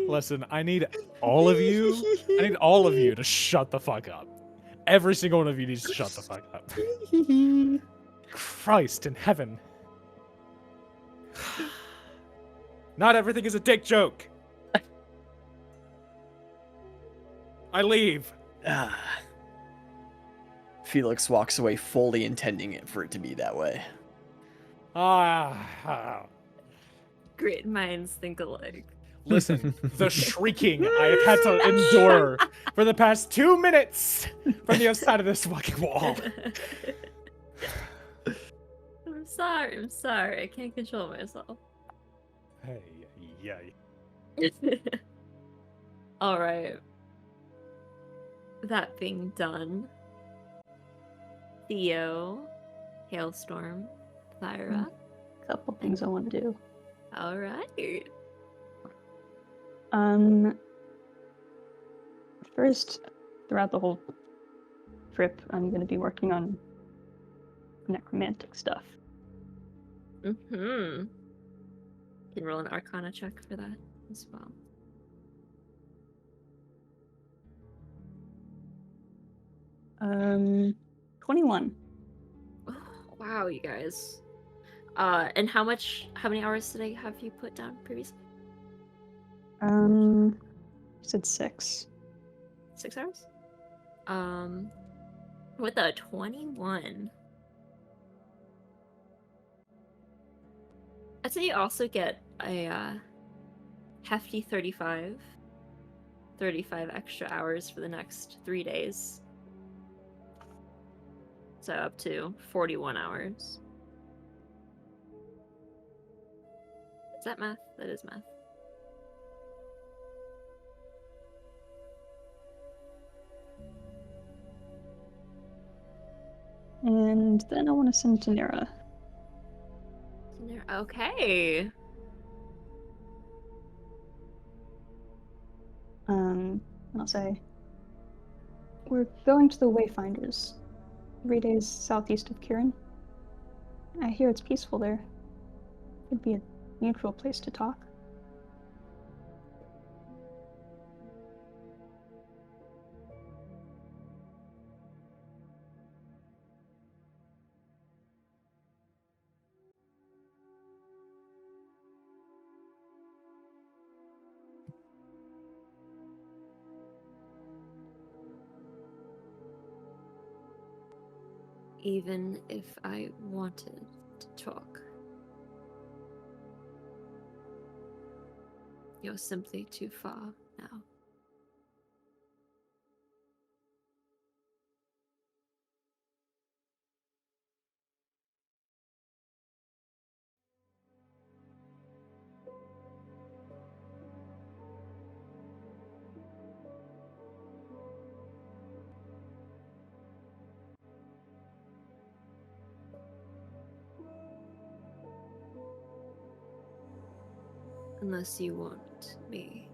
Listen, I need all of you to shut the fuck up. Every single one of you needs to shut the fuck up. Christ in heaven. Not everything is a dick joke. I leave. Felix walks away fully intending it for it to be that way. Great minds think alike. Listen, the shrieking I have had to endure for the past 2 minutes from the other side of this fucking wall. I'm sorry. I can't control myself. Hey, yeah. All right. That being done, Theo, Hailstorm, Thyra. Couple things I want to do. All right. First, throughout the whole trip, I'm going to be working on necromantic stuff. Mm-hmm. Can roll an Arcana check for that as well. Um, 21. Oh, wow, you guys. And how many hours did I have you put down previously? I said 6. 6 hours? With a 21. I'd say you also get a hefty 35 extra hours for the next 3 days. So up to 41 hours. Is that math? That is math. And then I want to send to Nera. Okay. And I'll say, we're going to the Wayfinders, 3 days southeast of Kirin. I hear it's peaceful there. It'd be a neutral place to talk. Even if I wanted to talk, you're simply too far now. Unless you want me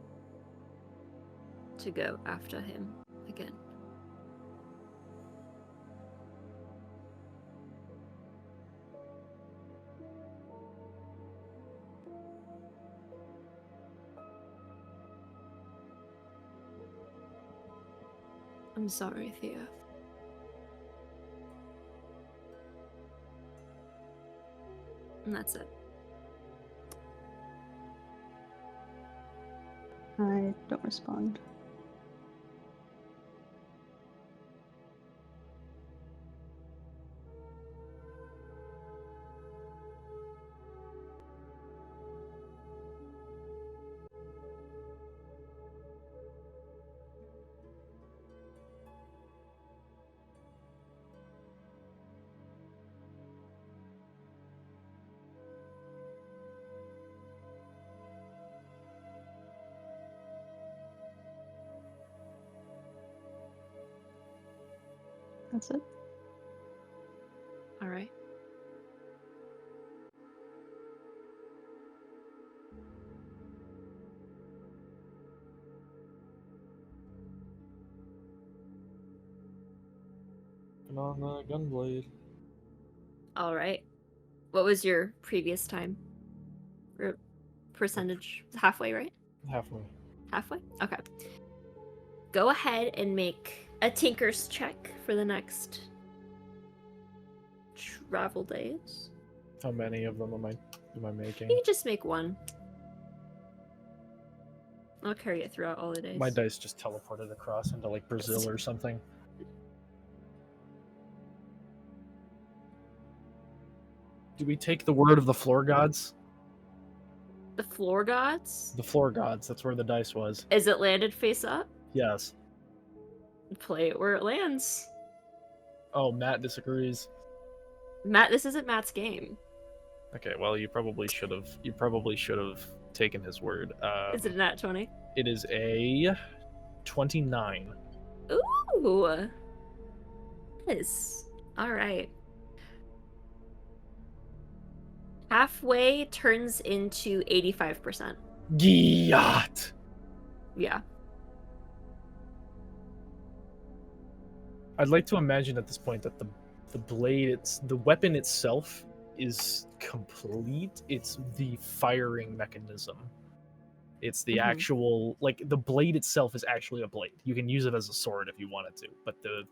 to go after him again. I'm sorry, Theo. And that's it. I don't respond. That's it. All right. And on the gunblade. All right. What was your previous time? Percentage? Halfway, right? Halfway. Halfway? Okay. Go ahead and make a Tinker's check for the next travel days. How many of them am I making? You can just make one. I'll carry it throughout all the days. My dice just teleported across into like Brazil or something. Do we take the word of the floor gods? The floor gods? The floor gods, that's where the dice was. Is it landed face up? Yes. Play it where it lands. Oh, Matt disagrees. Matt, this isn't Matt's game. Okay, well, you probably should have taken his word. Is it a nat 20? It is a 29. Ooh. Nice. All right. Halfway turns into 85%. Giat! Yeah. I'd like to imagine at this point that the The blade, the weapon itself is complete. It's the firing mechanism. It's the actual, like, the blade itself is actually a blade. You can use it as a sword if you wanted to, but the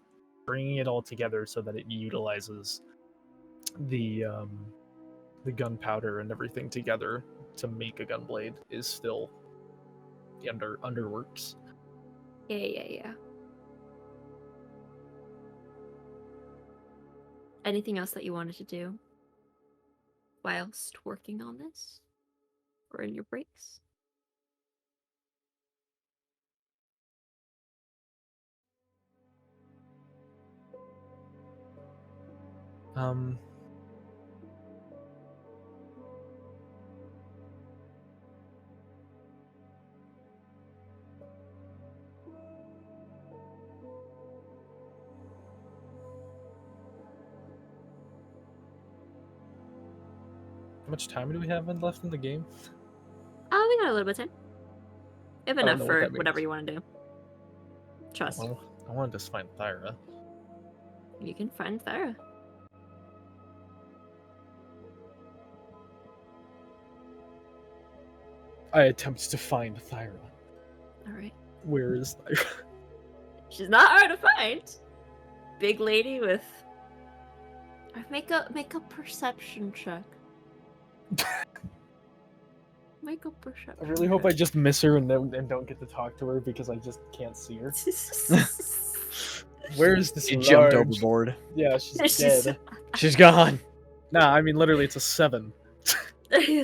bringing it all together so that it utilizes the gunpowder and everything together to make a gunblade is still underworks. Yeah. Anything else that you wanted to do whilst working on this? Or in your breaks? How much time do we have left in the game? Oh, we got a little bit of time. We have I don't enough know what for that means. whatever you want to do. Trust. Well, I wanted to find Thyra. You can find Thyra. I attempt to find Thyra. Alright. Where is Thyra? She's not hard to find. Big lady with... Make a perception check. Make a perception I really hope I just miss her and don't get to talk to her because I just can't see her. Where is this She large... jumped overboard. Yeah, she's dead. She's gone. Nah, I mean literally it's a 7.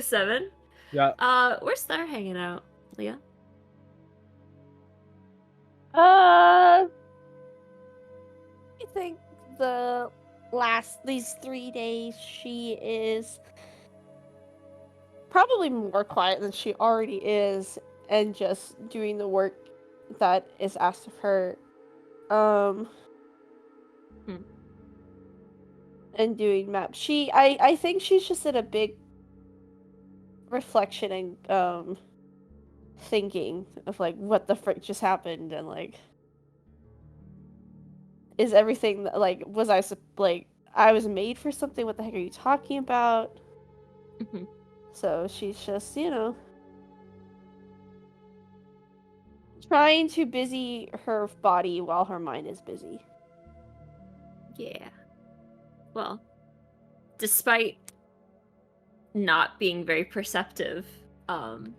7? Yeah. Where's Thyra hanging out, Leah? I think these 3 days she is probably more quiet than she already is, and just doing the work that is asked of her. And doing maps. I think she's just in a big reflection and thinking of like what the frick just happened, and like, is everything like, was I I was made for something? What the heck are you talking about? So she's just, trying to busy her body while her mind is busy. Yeah. Well, despite not being very perceptive, Thyra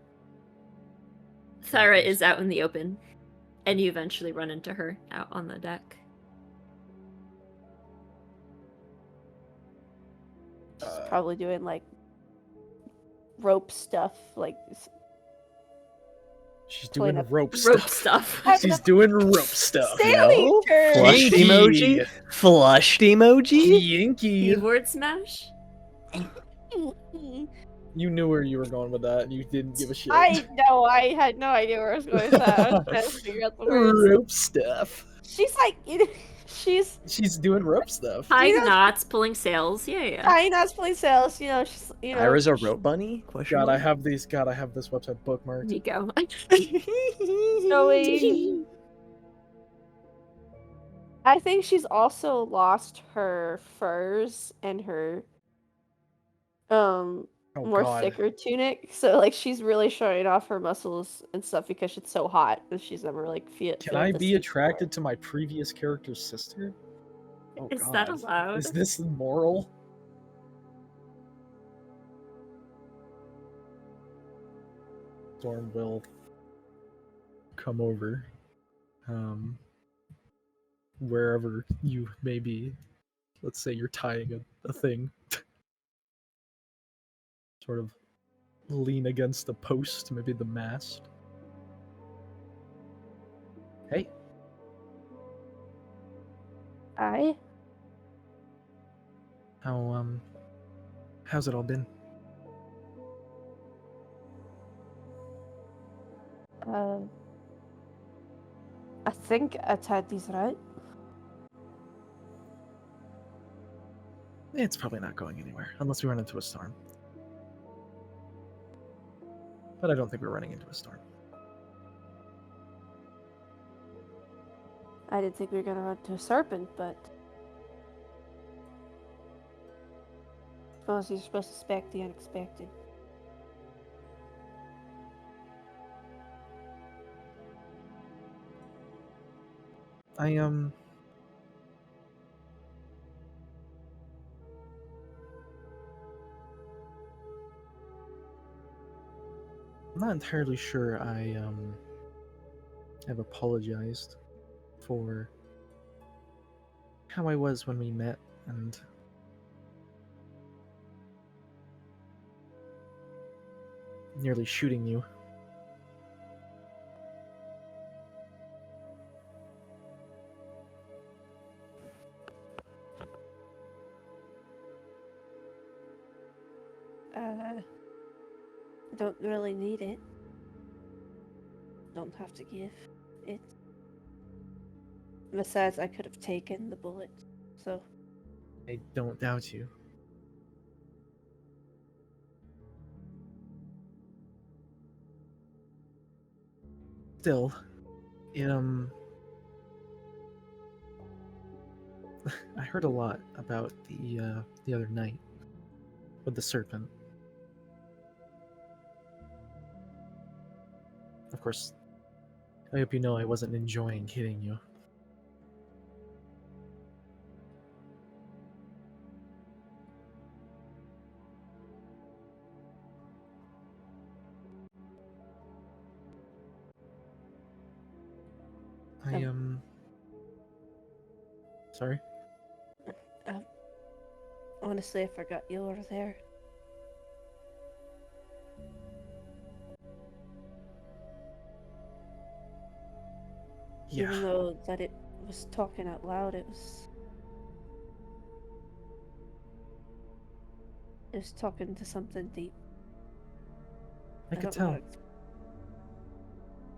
is out in the open, and you eventually run into her out on the deck. She's probably doing like rope stuff, like she's doing rope Rope stuff. stuff. She's doing rope stuff. Standing turn. Flushed emoji. Flushed emoji. Yinky. Keyboard smash? You knew where you were going with that, and you didn't give a shit. I know, I had no idea where I was going with that. I was trying to figure out the words. Rope stuff. She's like, she's doing rope stuff. Tying knots, pulling sails. Yeah. tying knots, pulling sails. She's, Thyra's a rope bunny? Question God, mark? I have this website bookmarked. Nico. Joey. I think she's also lost her furs and her thicker tunic, so like she's really showing off her muscles and stuff because it's so hot and she's never like Can I be attracted to my previous character's sister? Oh, Is God. that allowed? Is this moral? Storm will come over, wherever you may be. Let's say you're tying a thing. Sort of lean against a post, maybe the mast. Hey. How's it all been? I think Teddy's right. It's probably not going anywhere, unless we run into a storm. But I don't think we're running into a storm. I didn't think we were gonna run to a serpent, but suppose you're supposed to expect the unexpected. I'm not entirely sure I have apologized for how I was when we met and nearly shooting you. Don't really need it. Don't have to give it. Besides, I could have taken the bullet, so... I don't doubt you. Still, it, I heard a lot about the other night with the serpent. Of course, I hope you know I wasn't enjoying hitting you. Sorry? Honestly, I forgot you were there. Yeah. Even though that it was talking out loud, it was talking to something deep. I could don't know how tell.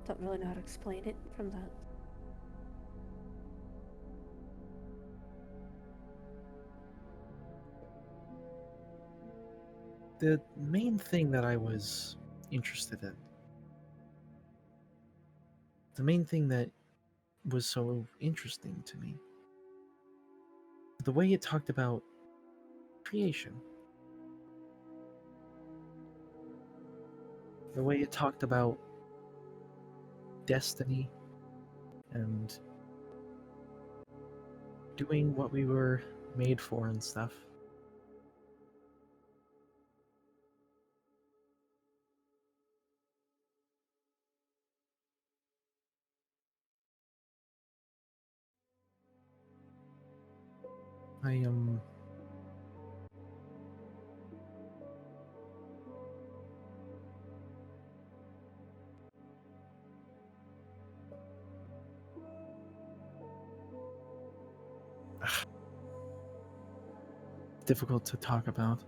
don't really know how to explain it from that. The main thing that I was interested in, the main thing that was so interesting to me, the way it talked about creation, the way it talked about destiny and doing what we were made for and stuff. I difficult to talk about.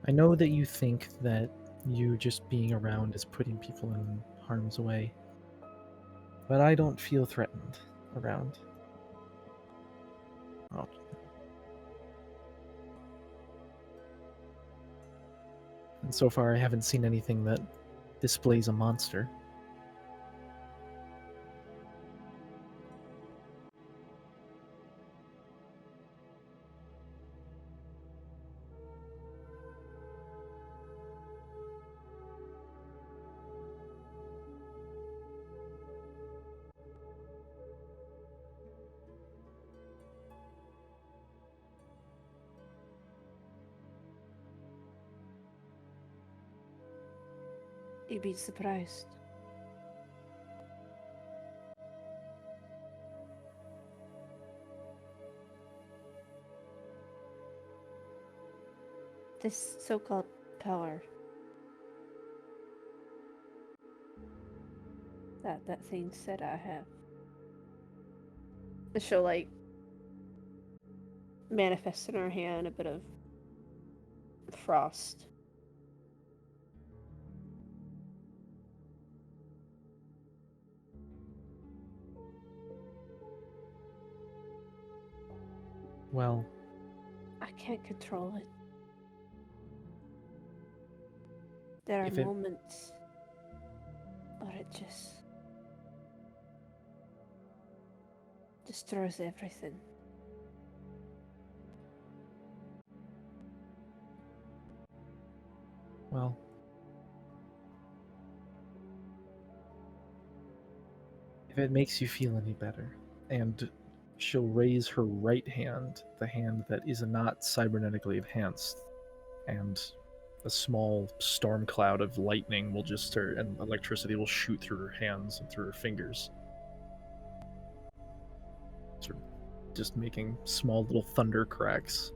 I know that you think that you just being around is putting people in harm's way, but I don't feel threatened around. Well, and so far I haven't seen anything that displays a monster. You'd be surprised. This so-called power that thing said I have. She'll like manifest in her hand a bit of frost. Well, I can't control it. There are if it moments where it just destroys everything. Well, if it makes you feel any better, and she'll raise her right hand, the hand that is not cybernetically enhanced, and a small storm cloud of lightning will just start, and electricity will shoot through her hands and through her fingers. Sort of just making small little thunder cracks.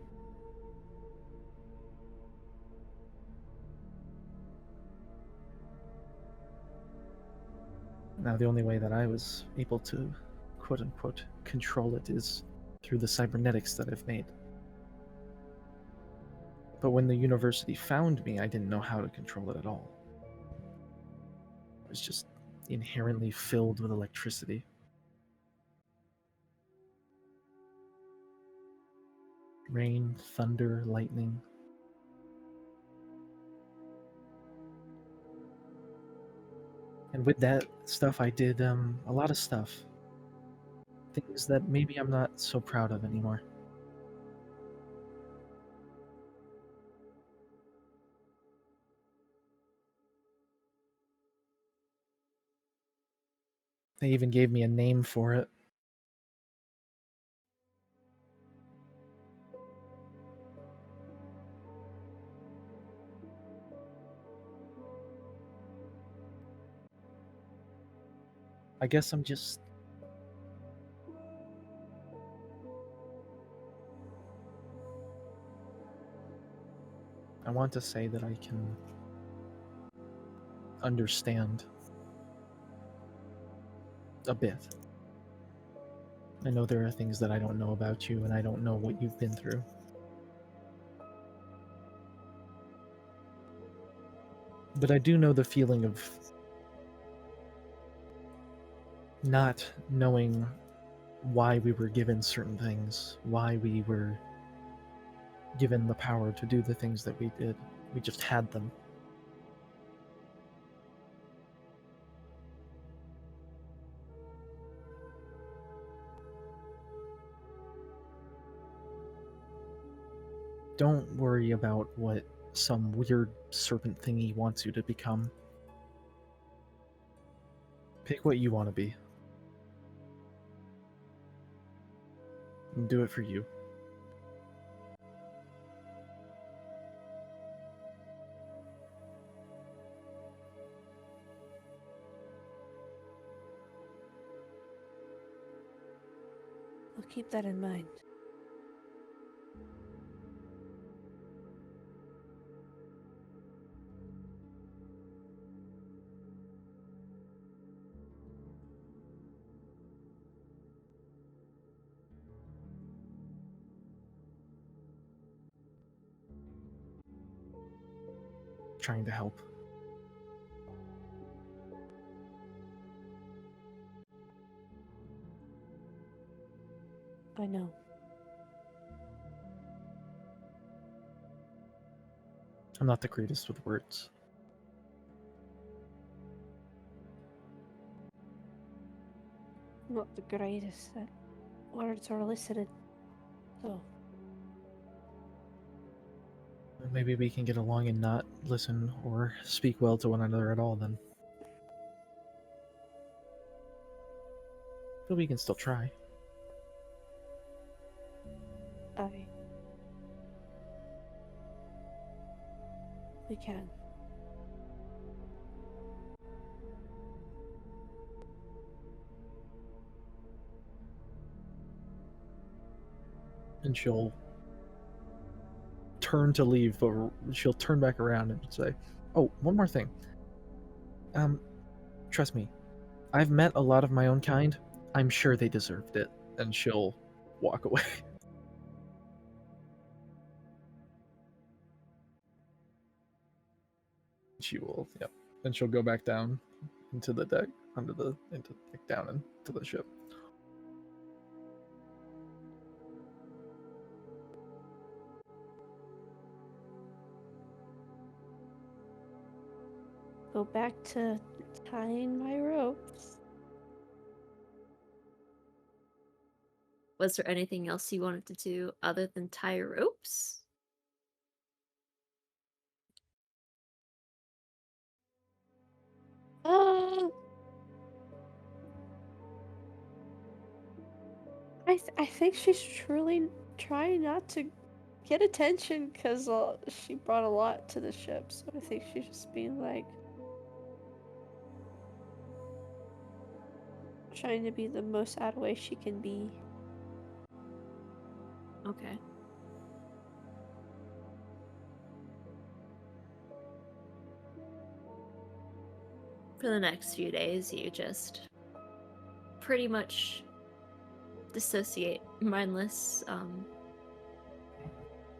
Now, the only way that I was able to, quote-unquote, control it is through the cybernetics that I've made. But when the university found me, I didn't know how to control it at all. It was just inherently filled with electricity. Rain, thunder, lightning. And with that stuff, I did a lot of stuff. Things that maybe I'm not so proud of anymore. They even gave me a name for it. I guess I'm just... I want to say that I can understand a bit. I know there are things that I don't know about you, and I don't know what you've been through. But I do know the feeling of not knowing why we were given certain things, why we were given the power to do the things that we did. We just had them. Don't worry about what some weird serpent thingy wants you to become. Pick what you want to be. And do it for you. I'll keep that in mind. Trying to help. I know. I'm not the greatest with words. Not the greatest at words are elicited. So, Maybe we can get along and not listen or speak well to one another at all then. But we can still try. we can. And she'll turn to leave, but she'll turn back around and say, "Oh, one more thing. Trust me, I've met a lot of my own kind. I'm sure they deserved it." And she'll walk away. She will, yep. And she'll go back down into the deck, down into the ship. Go back to tying my ropes. Was there anything else you wanted to do other than tie ropes? I think she's truly trying not to get attention because she brought a lot to the ship. So I think she's just being like trying to be the most out of way she can be. Okay. For the next few days, you just pretty much dissociate, mindless,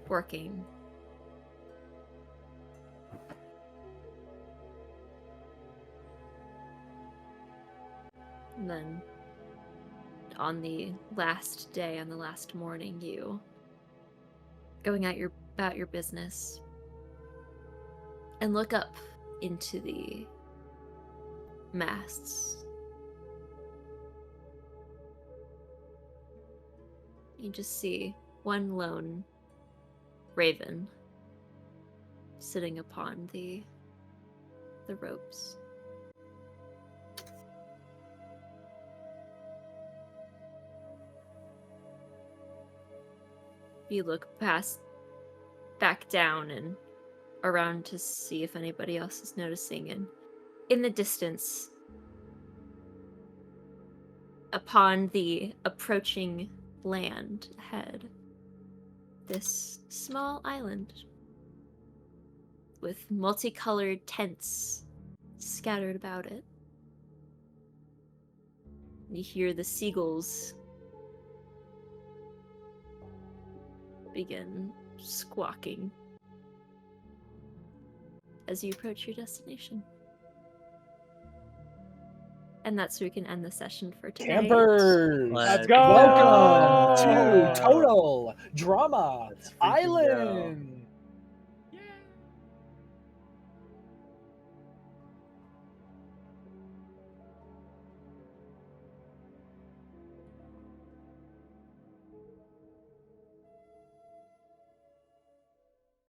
working. And then on the last day, on the last morning, you going about your business and look up into the masts. You just see one lone raven sitting upon the ropes. You look back down and around to see if anybody else is noticing, and in the distance, upon the approaching land ahead, this small island with multicolored tents scattered about it. You hear the seagulls begin squawking as you approach your destination. And that's where we can end the session for tonight. Campers! Let's Welcome go! to Total Drama Let's freaking go. Island!